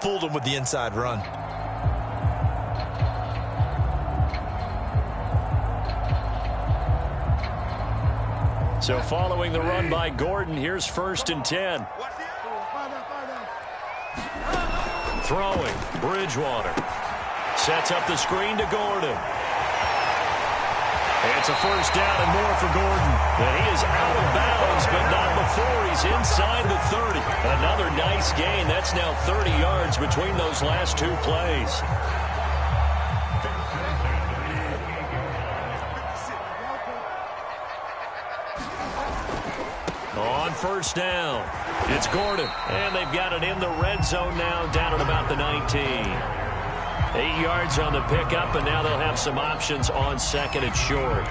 fooled them with the inside run. So following the run by Gordon, here's 1st and 10. Throwing, Bridgewater. Sets up the screen to Gordon. It's a first down and more for Gordon. And he is out of bounds, but not before he's inside the 30. Another nice gain. That's now 30 yards between those last two plays. On first down, it's Gordon. And they've got it in the red zone now, down at about the 19. 8 yards on the pickup, and now they'll have some options on 2nd and short.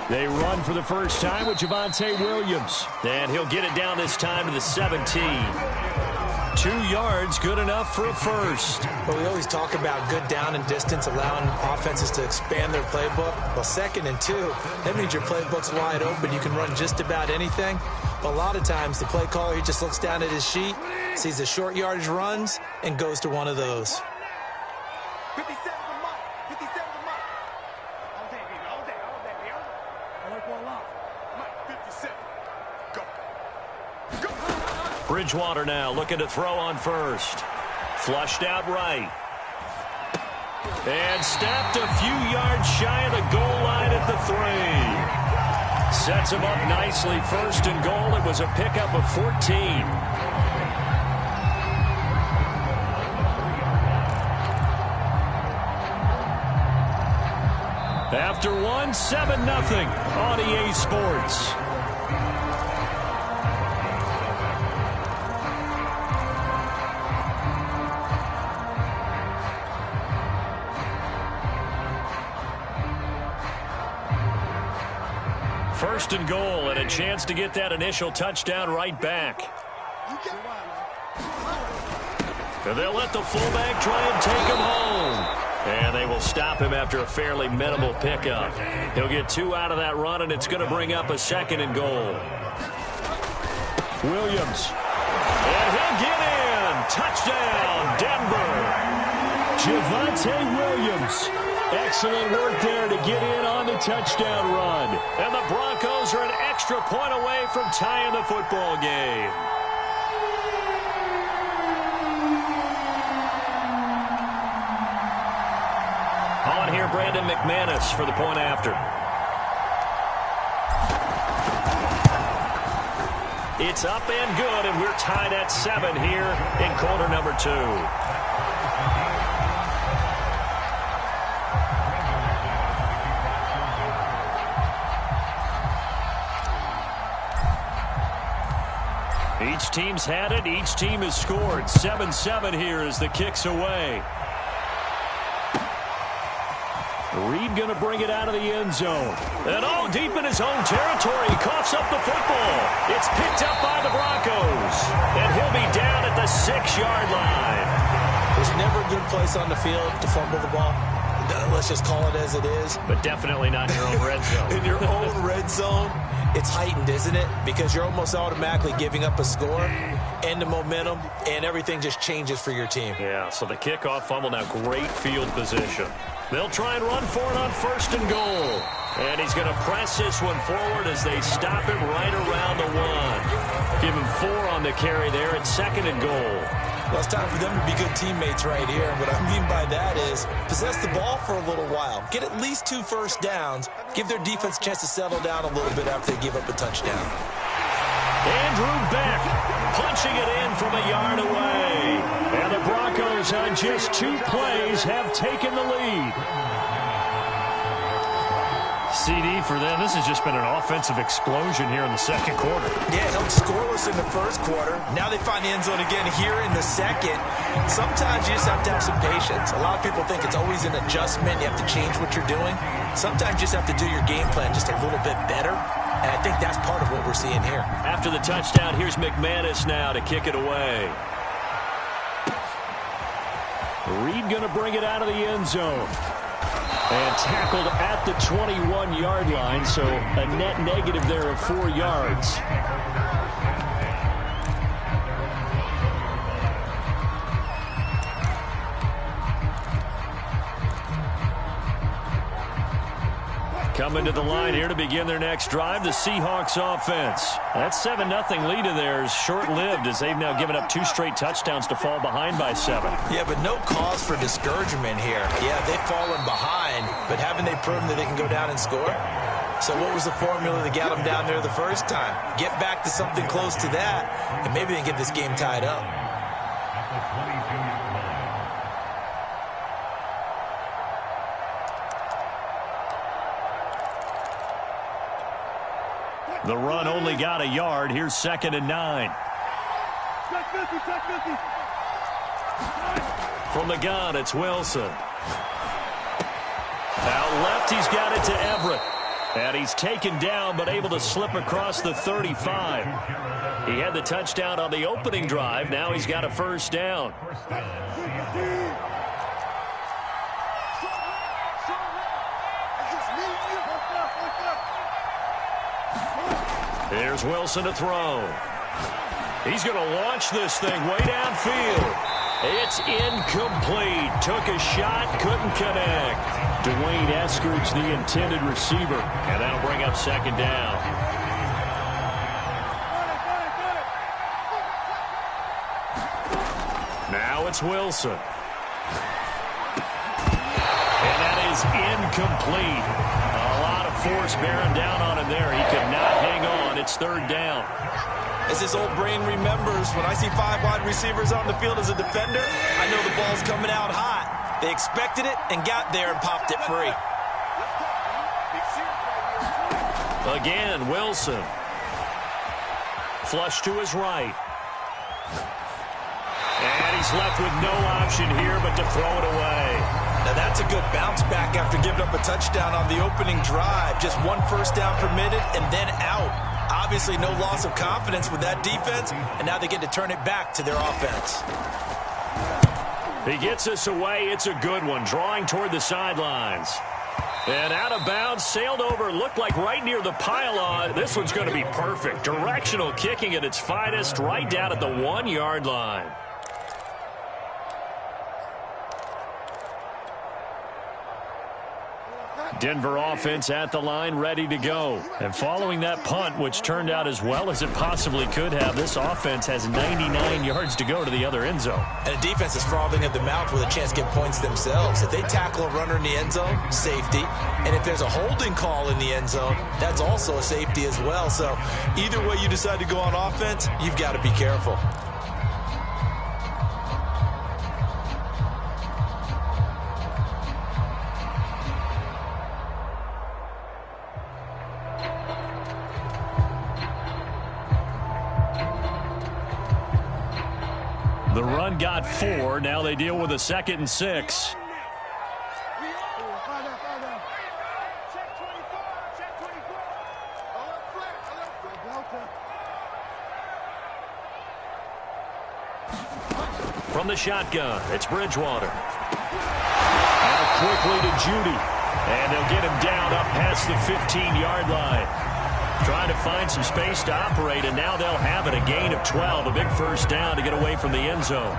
They run for the first time with Javonte Williams. And he'll get it down this time to the 17. 2 yards, good enough for a first. Well, we always talk about good down and distance, allowing offenses to expand their playbook. Well, 2nd and 2, that means your playbook's wide open. You can run just about anything. But a lot of times, the play caller, he just looks down at his sheet, sees the short yardage runs, and goes to one of those. 57 to Mike. 57 to Mike. All day, baby. All day. All day, baby. I like one lot. Mike, 57. Go. Go. Bridgewater now looking to throw on first. Flushed out right. And stepped a few yards shy of the goal line at the 3. Sets him up nicely. 1st and goal. It was a pickup of 14. After 1, 7-0 on EA Sports. First and goal, and a chance to get that initial touchdown right back. And they'll let the fullback try and take him home. And they will stop him after a fairly minimal pickup. He'll get 2 out of that run, and it's going to bring up a 2nd and goal. Williams. And he'll get in. Touchdown, Denver. Javonte Williams. Excellent work there to get in on the touchdown run. And the Broncos are an extra point away from tying the football game. On here, Brandon McManus for the point after. It's up and good, and we're tied at 7 here in quarter number 2. Each team's had it. Each team has scored. 7-7 here as the kick's away. Reed going to bring it out of the end zone. And deep in his own territory. He coughs up the football. It's picked up by the Broncos. And he'll be down at the 6-yard line. There's never a good place on the field to fumble the ball. Let's just call it as it is. But definitely not in your own red zone. In your own red zone, it's heightened, isn't it? Because you're almost automatically giving up a score and the momentum, and everything just changes for your team. Yeah, so the kickoff fumble, now great field position. They'll try and run for it on 1st and goal. And he's going to press this one forward as they stop him right around the 1. Give him 4 on the carry there at 2nd and goal. Well, it's time for them to be good teammates right here. What I mean by that is possess the ball for a little while. Get at least 2 first downs. Give their defense a chance to settle down a little bit after they give up a touchdown. Andrew Beck punching it in from a yard away. And the Broncos on just 2 plays have taken the lead. CD for them. This has just been an offensive explosion here in the 2nd quarter. Yeah, held scoreless in the 1st quarter. Now they find the end zone again here in the 2nd. Sometimes you just have to have some patience. A lot of people think it's always an adjustment. You have to change what you're doing. Sometimes you just have to do your game plan just a little bit better. And I think that's part of what we're seeing here. After the touchdown, here's McManus now to kick it away. Reed going to bring it out of the end zone. And tackled at the 21-yard line, so a net negative there of 4 yards. Coming to the line here to begin their next drive, the Seahawks offense. That 7-0 lead of theirs short-lived as they've now given up 2 straight touchdowns to fall behind by 7. Yeah, but no cause for discouragement here. Yeah, they've fallen behind, but haven't they proven that they can go down and score? So what was the formula that got them down there the first time? Get back to something close to that, and maybe they can get this game tied up. The run only got a yard. Here's 2nd and 9. From the gun, it's Wilson. Out left, he's got it to Everett. And he's taken down but able to slip across the 35. He had the touchdown on the opening drive. Now he's got a first down. Here's Wilson to throw. He's going to launch this thing way downfield. It's incomplete. Took a shot, couldn't connect. Dwayne Eskridge, the intended receiver. And that'll bring up second down. Now it's Wilson. And that is incomplete. A lot of force bearing down on him there. He could not hang on. It's third down. As his old brain remembers, when I see 5 wide receivers on the field as a defender, I know the ball's coming out hot. They expected it and got there and popped it free. Again, Wilson. Flush to his right. And he's left with no option here but to throw it away. Now that's a good bounce back after giving up a touchdown on the opening drive. Just 1 first down permitted and then out. Obviously no loss of confidence with that defense, and now they get to turn it back to their offense. He gets us away. It's a good one, drawing toward the sidelines. And out of bounds, sailed over, looked like right near the pylon. This one's going to be perfect. Directional kicking at its finest, right down at the 1-yard line. Denver offense at the line, ready to go. And following that punt, which turned out as well as it possibly could have, this offense has 99 yards to go to the other end zone. And the defense is frothing at the mouth with a chance to get points themselves. If they tackle a runner in the end zone, safety. And if there's a holding call in the end zone, that's also a safety as well. So either way you decide to go on offense, you've got to be careful. The run got 4. Now they deal with a 2nd and 6. From the shotgun, it's Bridgewater. Now quickly to Judy. And they'll get him down up past the 15-yard line. Trying to find some space to operate, and now they'll have it. A gain of 12, a big first down to get away from the end zone.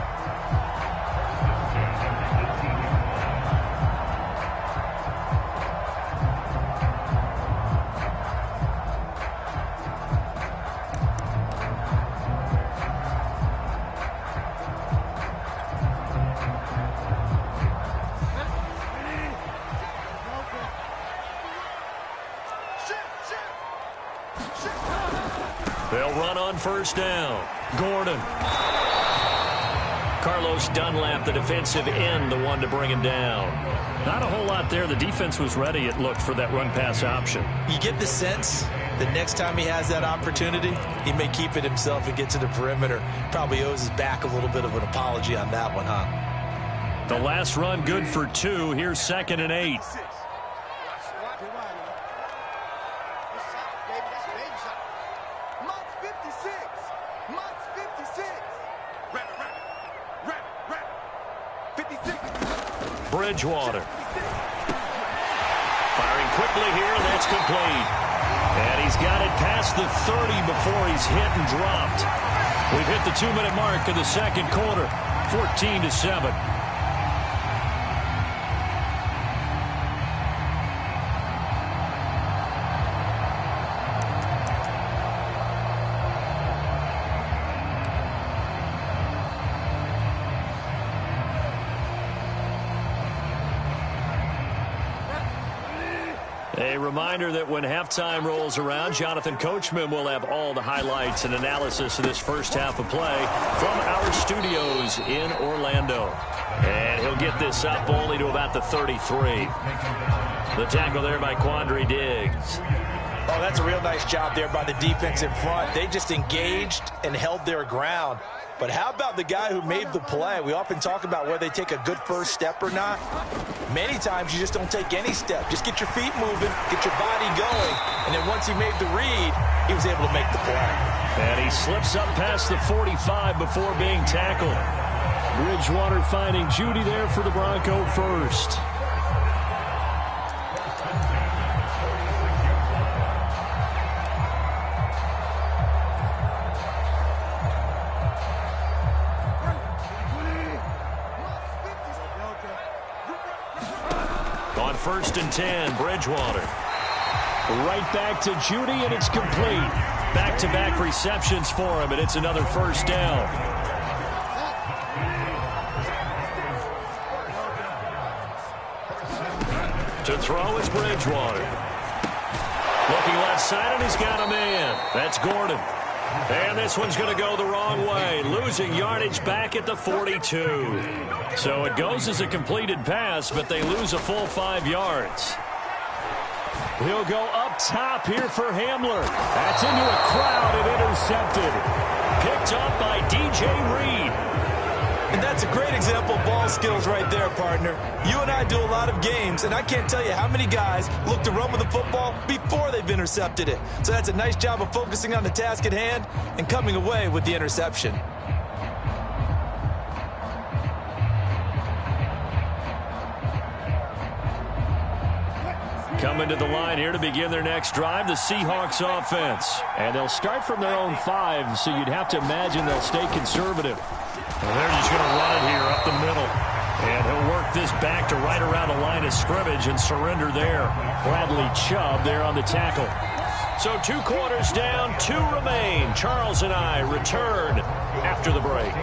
They'll run on first down. Gordon. Carlos Dunlap, the defensive end, the one to bring him down. Not a whole lot there. The defense was ready, it looked, for that run-pass option. You get the sense that next time he has that opportunity, he may keep it himself and get to the perimeter. Probably owes his back a little bit of an apology on that one, huh? The last run good for 2. Here's 2nd and 8. Bridgewater. Firing quickly here, and that's complete. And he's got it past the 30 before he's hit and dropped. We've hit the 2-minute mark of the second quarter, 14-7. A reminder that when halftime rolls around, Jonathan Coachman will have all the highlights and analysis of this first half of play from our studios in Orlando. And he'll get this up only to about the 33. The tackle there by Quandre Diggs. Oh, that's a real nice job there by the defense in front. They just engaged and held their ground. But how about the guy who made the play? We often talk about whether they take a good first step or not. Many times you just don't take any step. Just get your feet moving, get your body going, once he made the read, he was able to make the play. And he slips up past the 45 before being tackled. Bridgewater finding Judy there for the Bronco first. On 1st and 10, Bridgewater. Right back to Judy, and it's complete. Back-to-back receptions for him, and it's another first down. To throw is Bridgewater. Looking left side, and he's got a man. That's Gordon. And this one's going to go the wrong way, losing yardage back at the 42. So it goes as a completed pass, but they lose a full 5 yards. He'll go up top here for Hamler. That's into a crowd and intercepted. Picked up by DJ Reed. And that's a great example of ball skills right there, partner. You and I do a lot of games, and I can't tell you how many guys look to run with the football before they've intercepted it. So that's a nice job of focusing on the task at hand and coming away with the interception. Coming to the line here to begin their next drive, the Seahawks offense. And they'll start from their own 5, so you'd have to imagine they'll stay conservative. Well, they're just going to run it here up the middle. And he'll work this back to right around the line of scrimmage and surrender there. Bradley Chubb there on the tackle. So 2 quarters down, 2 remain. Charles and I return after the break.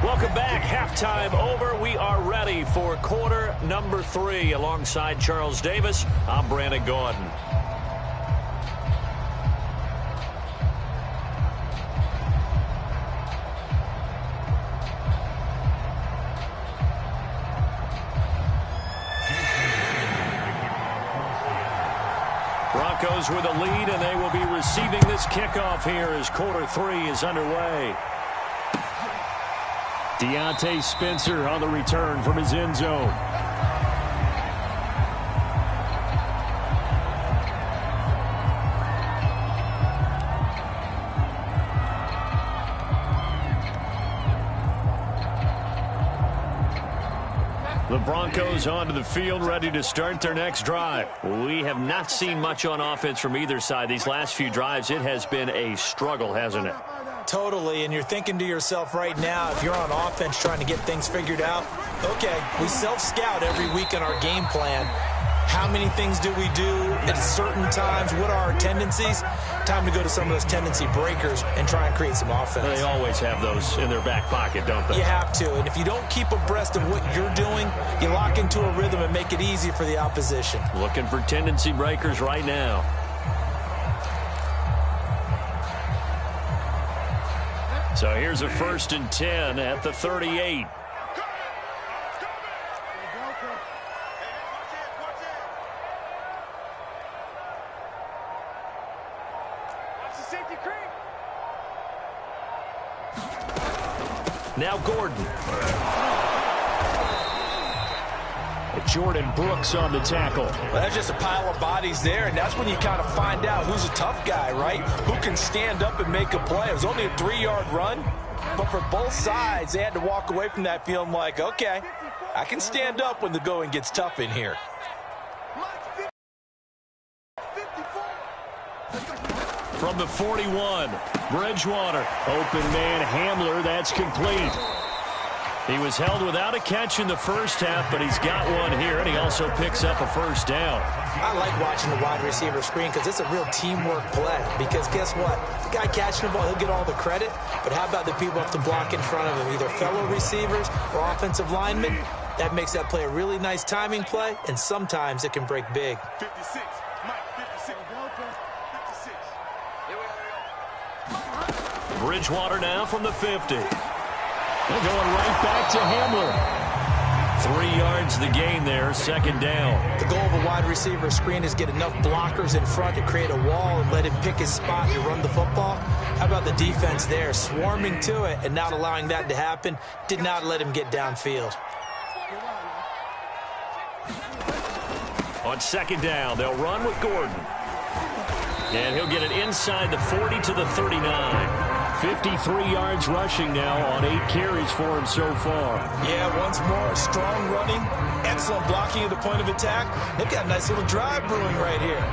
Welcome back. Halftime over. We are ready for quarter number 3. Alongside Charles Davis, I'm Brandon Gordon. Broncos with a lead, and they will be receiving this kickoff here as quarter 3 is underway. Deontay Spencer on the return from his end zone. The Broncos onto the field, ready to start their next drive. We have not seen much on offense from either side. These last few drives, it has been a struggle, hasn't it? Totally, and you're thinking to yourself right now, if you're on offense trying to get things figured out, okay, we self-scout every week in our game plan. How many things do we do at certain times? What are our tendencies? Time to go to some of those tendency breakers and try and create some offense. They always have those in their back pocket, don't they? You have to, and if you don't keep abreast of what you're doing, you lock into a rhythm and make it easy for the opposition. Looking for tendency breakers right now. So here's a 1st and 10 at the 38. Now Gordon. Jordan Brooks on the tackle. Well, that's just a pile of bodies there, and that's when you kind of find out who's a tough guy, right? Who can stand up and make a play. It was only a 3-yard run, but for both sides, they had to walk away from that feeling like, okay, I can stand up when the going gets tough in here. From the 41, Bridgewater. Open man Hamler, that's complete. He was held without a catch in the first half, but he's got one here, and he also picks up a first down. I like watching the wide receiver screen because it's a real teamwork play. Because guess what? The guy catching the ball, he'll get all the credit, but how about the people up to block in front of him, either fellow receivers or offensive linemen? That makes that play a really nice timing play, and sometimes it can break big. 56, Mike, 56. Bridgewater now from the 50. They're going right back to Hamler. 3 yards the gain there, 2nd down. The goal of a wide receiver screen is get enough blockers in front to create a wall and let him pick his spot to run the football. How about the defense there, swarming to it and not allowing that to happen? Did not let him get downfield. On 2nd down, they'll run with Gordon. And he'll get it inside the 40 to the 39. 53 yards rushing now on 8 carries for him so far. Yeah, once more, strong running, excellent blocking at the point of attack. They've got a nice little drive brewing right here.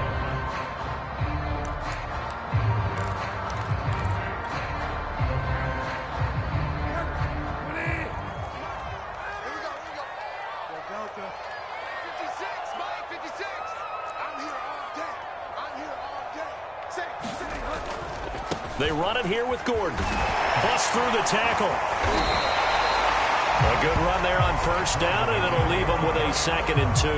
They run it here with Gordon. Bust through the tackle. A good run there on first down, and it'll leave them with a 2nd and 2.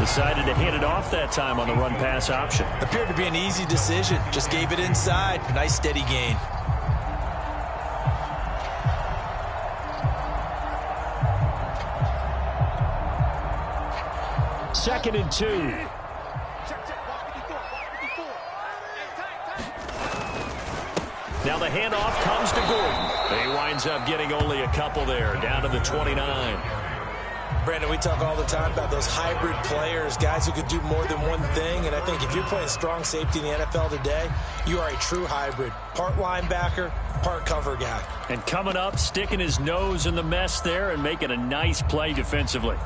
Decided to hand it off that time on the run-pass option. Appeared to be an easy decision. Just gave it inside. Nice steady gain. Second and 2. Now the handoff comes to Gordon. He winds up getting only a couple there, down to the 29. Brandon, we talk all the time about those hybrid players, guys who could do more than one thing. And I think if you're playing strong safety in the NFL today, you are a true hybrid. Part linebacker, part cover guy. And coming up, sticking his nose in the mess there and making a nice play defensively.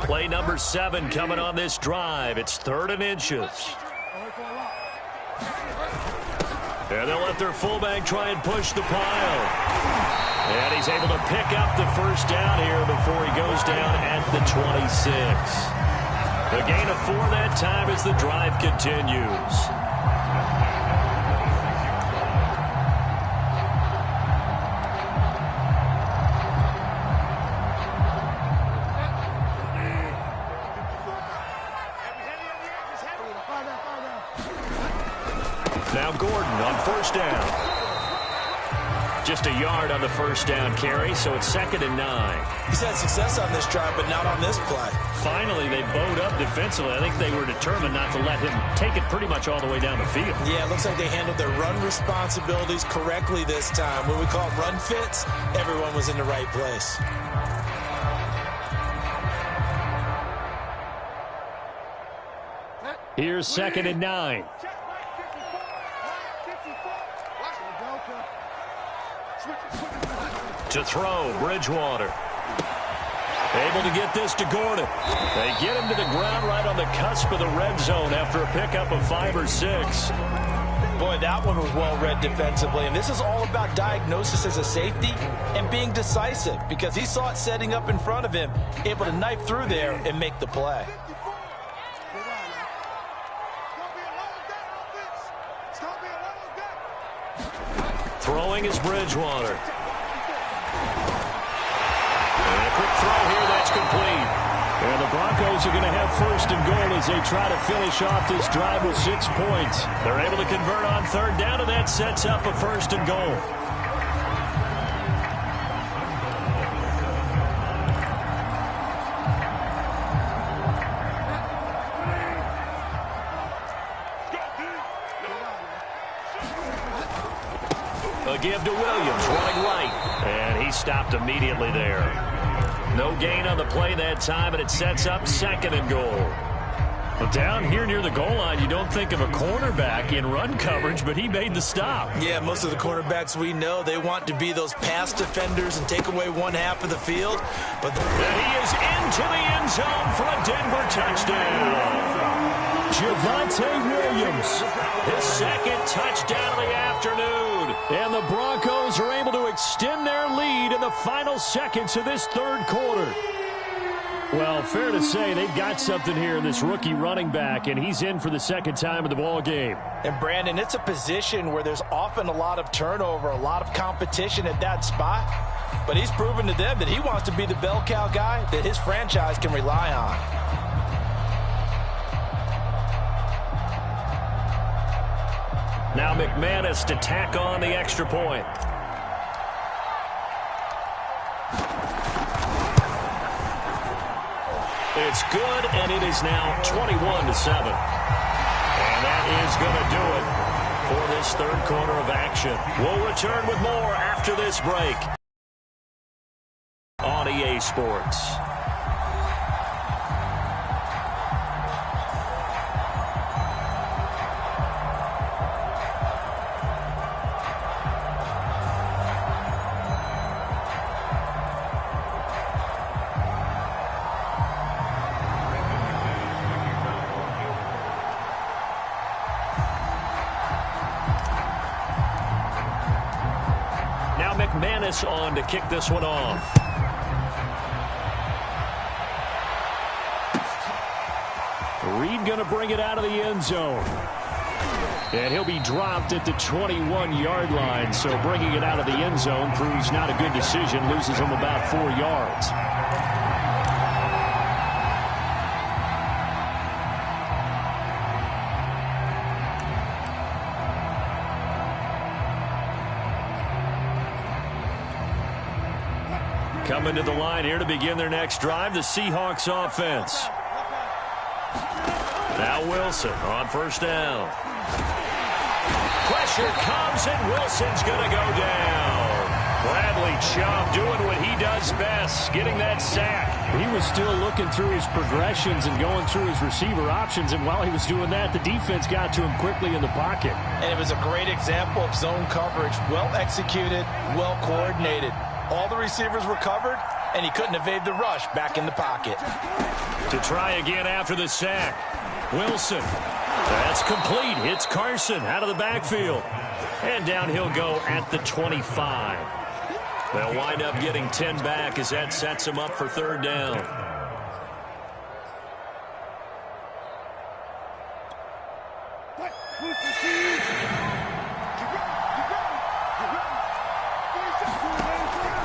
Play number 7 coming on this drive. It's 3rd and inches. And they'll let their fullback try and push the pile. And he's able to pick up the first down here before he goes down at the 26. The gain of 4 that time as the drive continues. Now Gordon on first down. Just a yard on the first down carry, so it's 2nd and 9. He's had success on this drive, but not on this play. Finally, they bowed up defensively. I think they were determined not to let him take it pretty much all the way down the field. Yeah, it looks like they handled their run responsibilities correctly this time. When we call them run fits, everyone was in the right place. Here's 2nd and 9. To throw, Bridgewater. Able to get this to Gordon. They get him to the ground right on the cusp of the red zone after a pickup of 5 or 6. Boy, that one was well read defensively. And this is all about diagnosis as a safety and being decisive, because he saw it setting up in front of him, able to knife through there and make the play. Throwing is Bridgewater. And a quick throw here, that's complete. And the Broncos are going to have 1st and goal as they try to finish off this drive with 6 points. They're able to convert on 3rd down, and that sets up a 1st and goal. A give to Williams, running right. And he stopped immediately there. No gain on the play that time, and it sets up 2nd and goal. Well, down here near the goal line, you don't think of a cornerback in run coverage, but he made the stop. Yeah, most of the cornerbacks we know, they want to be those pass defenders and take away one half of the field. But and he is into the end zone for a Denver touchdown. Javonte Williams, his 2nd touchdown of the afternoon. And the Broncos are able to extend their lead in the final seconds of this 3rd quarter. Well, fair to say they've got something here in this rookie running back, and he's in for the 2nd time of the ball game. And, Brandon, it's a position where there's often a lot of turnover, a lot of competition at that spot. But he's proven to them that he wants to be the bell cow guy that his franchise can rely on. Now McManus to tack on the extra point. It's good, and it is now 21-7. And that is going to do it for this 3rd quarter of action. We'll return with more after this break on EA Sports. McManus on to kick this one off. Reed going to bring it out of the end zone. And he'll be dropped at the 21-yard line. So bringing it out of the end zone proves not a good decision. Loses him about 4 yards. Coming to the line here to begin their next drive, the Seahawks offense. Now Wilson on first down. Pressure comes, and Wilson's going to go down. Bradley Chubb doing what he does best, getting that sack. He was still looking through his progressions and going through his receiver options, and while he was doing that, the defense got to him quickly in the pocket. And it was a great example of zone coverage. Well executed, well coordinated. All the receivers were covered, and he couldn't evade the rush back in the pocket. To try again after the sack. Wilson. That's complete. Hits Carson out of the backfield. And down he'll go at the 25. They'll wind up getting 10 back as that sets him up for third down.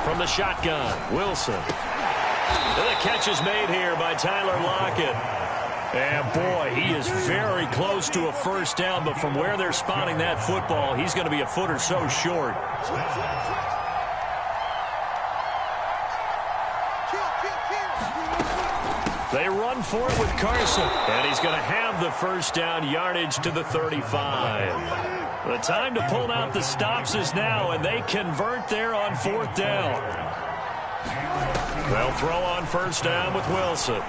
From the shotgun, Wilson. The catch is made here by Tyler Lockett. And boy, he is very close to a first down, but from where they're spotting that football, he's going to be a foot or so short. They run for it with Carson, and he's going to have the first down, yardage to the 35. The time to pull out the stops is now, and they convert there on fourth down. They'll throw on first down with Wilson.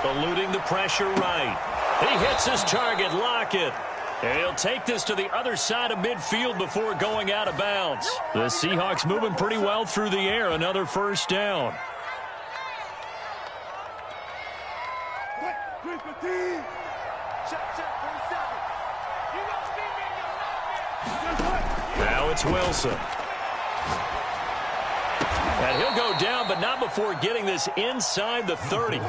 Eluding the pressure right. He hits his target, Lockett. And he'll take this to the other side of midfield before going out of bounds. The Seahawks moving pretty well through the air. Another first down. Now it's Wilson. And he'll go down, but not before getting this inside the 30.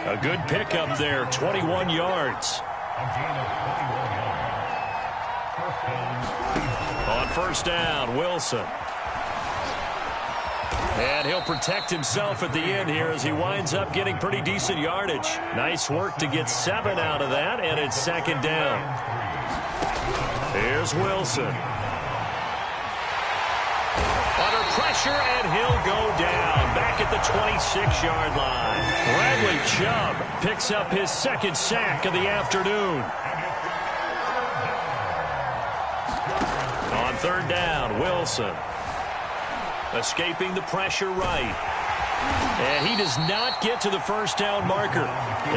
A good pickup there, 21 yards. On first down, Wilson. And he'll protect himself at the end here as he winds up getting pretty decent yardage. Nice work to get 7 out of that, and it's second down. Here's Wilson. Under pressure, and he'll go down back at the 26-yard line. Bradley Chubb picks up his second sack of the afternoon. On third down, Wilson. Escaping the pressure right. And he does not get to the first down marker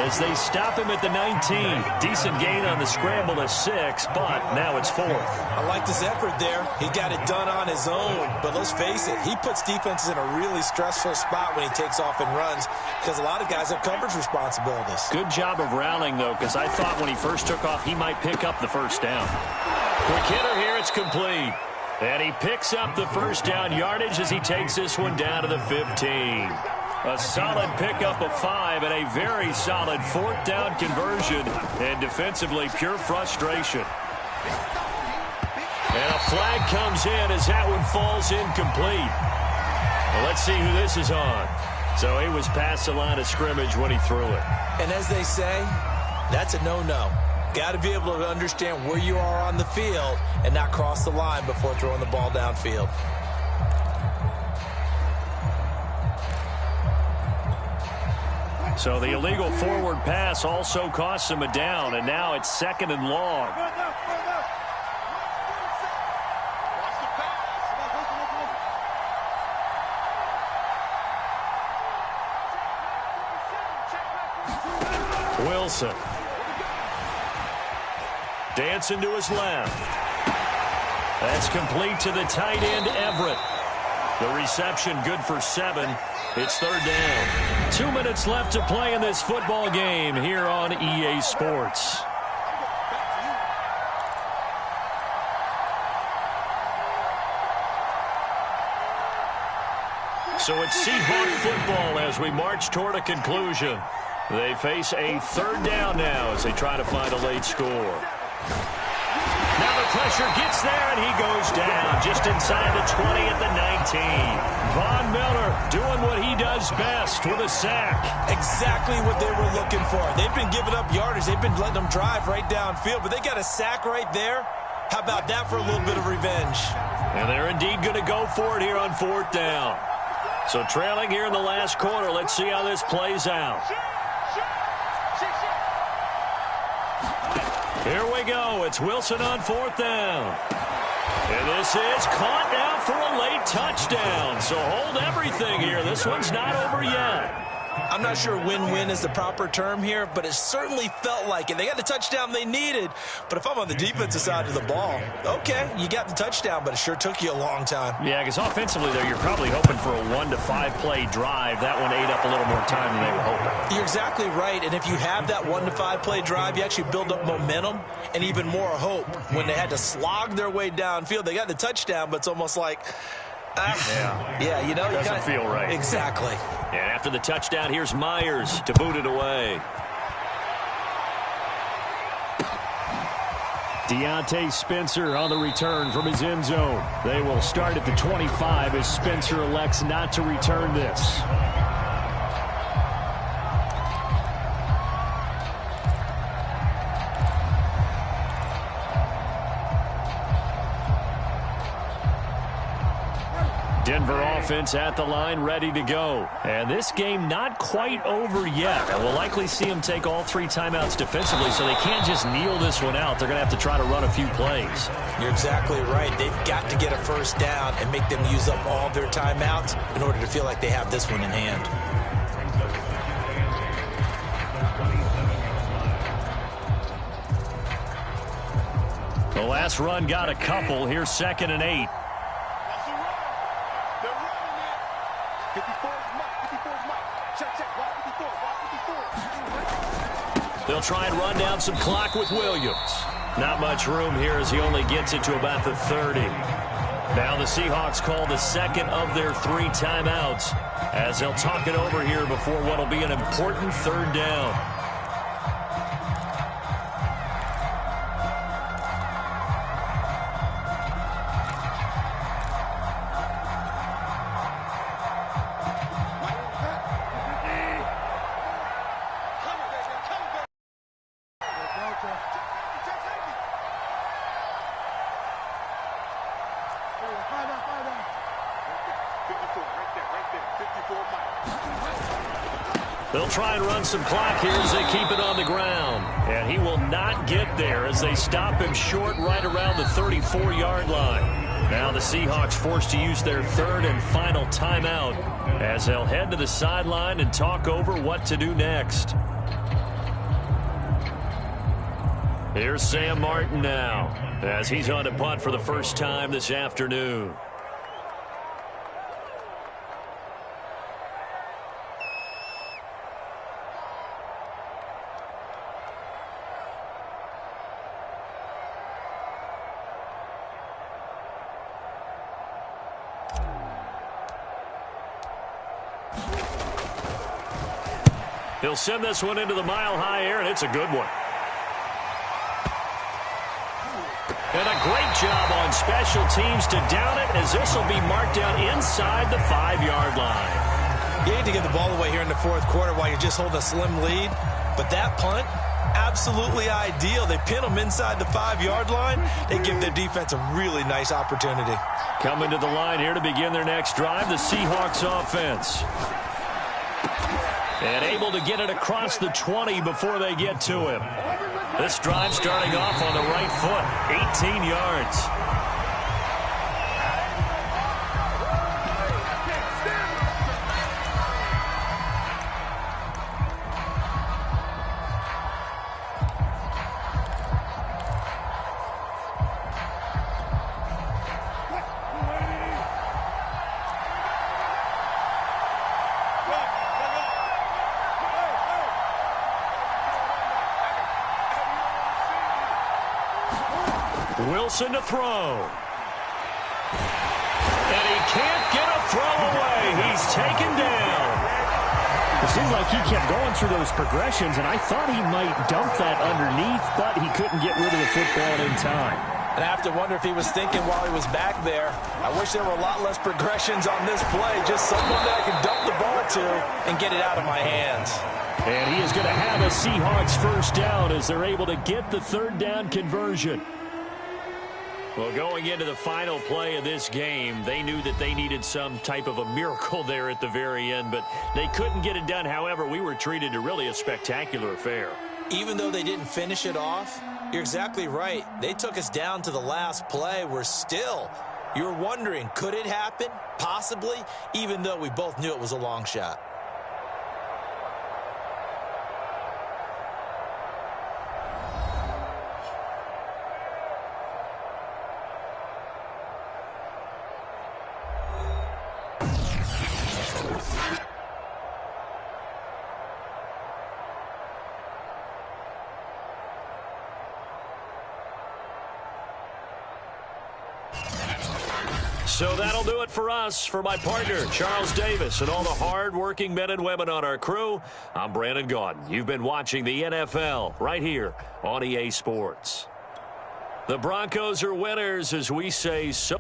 as they stop him at the 19. Decent gain on the scramble to 6, but now it's 4th. I liked his effort there. He got it done on his own. But let's face it, he puts defenses in a really stressful spot when he takes off and runs because a lot of guys have coverage responsibilities. Good job of rallying, though, because I thought when he first took off, he might pick up the first down. Quick hitter here. It's complete. And he picks up the first down yardage as he takes this one down to the 15. A solid pickup of 5 and a very solid fourth down conversion. And defensively, pure frustration. And a flag comes in as that one falls incomplete. Well, let's see who this is on. So he was past the line of scrimmage when he threw it. And as they say, that's a no-no. Got to be able to understand where you are on the field and not cross the line before throwing the ball downfield. So the illegal forward pass also costs him a down, and now it's 2nd and long. Wilson. Dancing to his left. That's complete to the tight end, Everett. The reception good for 7. It's third down. 2 minutes left to play in this football game here on EA Sports. So it's Seahawk football as we march toward a conclusion. They face a third down now as they try to find a late score. Now the pressure gets there, and he goes down just inside the 20 at the 19. Von Miller doing what he does best with a sack. Exactly what they were looking for. They've been giving up yardage. They've been letting them drive right downfield, but they got a sack right there. How about that for a little bit of revenge? And they're indeed going to go for it here on fourth down. So trailing here in the last quarter, let's see how this plays out. Here we go. It's Wilson on fourth down. And this is caught now for a late touchdown. So hold everything here. This one's not over yet. I'm not sure win-win is the proper term here, but it certainly felt like it. They got the touchdown they needed, but if I'm on the defensive side of the ball, okay, you got the touchdown, but it sure took you a long time. Yeah, because offensively, though, you're probably hoping for a 1 to 5 play drive. That one ate up a little more time than they were hoping. You're exactly right, and if you have that 1 to 5 play drive, you actually build up momentum and even more hope. When they had to slog their way downfield, they got the touchdown, but it's almost like... Yeah, you know, it doesn't feel right. Exactly. And after the touchdown, here's Myers to boot it away. Deontay Spencer on the return from his end zone. They will start at the 25 as Spencer elects not to return this. Denver offense at the line, ready to go. And this game not quite over yet. And we'll likely see them take all 3 timeouts defensively, so they can't just kneel this one out. They're going to have to try to run a few plays. You're exactly right. They've got to get a first down and make them use up all their timeouts in order to feel like they have this one in hand. The last run got a couple. Here's 2nd and 8. They'll try and run down some clock with Williams. Not much room here as he only gets it to about the 30. Now the Seahawks call the second of their 3 timeouts as they'll talk it over here before what will be an important third down. They'll try and run some clock here as they keep it on the ground. And he will not get there as they stop him short right around the 34-yard line. Now the Seahawks forced to use their 3rd and final timeout as they'll head to the sideline and talk over what to do next. Here's Sam Martin now as he's on to punt for the first time this afternoon. He'll send this one into the mile-high air, and it's a good one. And a great job on special teams to down it, as this will be marked down inside the 5-yard line. You need to get the ball away here in the 4th quarter while you're just holding a slim lead. But that punt, absolutely ideal. They pin them inside the 5-yard line. They give their defense a really nice opportunity. Coming to the line here to begin their next drive, the Seahawks offense. And able to get it across the 20 before they get to him. This drive starting off on the right foot, 18 yards. Wilson to throw. And he can't get a throw away. He's taken it seemed like he kept going through those progressions, and I thought he might dump that underneath, but he couldn't get rid of the football in time. And I have to wonder if he was thinking while he was back there, I wish there were a lot less progressions on this play, just someone that I can dump the ball to and get it out of my hands. And he is going to have a Seahawks first down as they're able to get the third down conversion. Well, going into the final play of this game, they knew that they needed some type of a miracle there at the very end, but they couldn't get it done. However, we were treated to really a spectacular affair. Even though they didn't finish it off, you're exactly right. They took us down to the last play. You're wondering, could it happen? Possibly, even though we both knew it was a long shot. So that'll do it for us. For my partner, Charles Davis, and all the hard-working men and women on our crew, I'm Brandon Gaudin. You've been watching the NFL right here on EA Sports. The Broncos are winners, as we say so.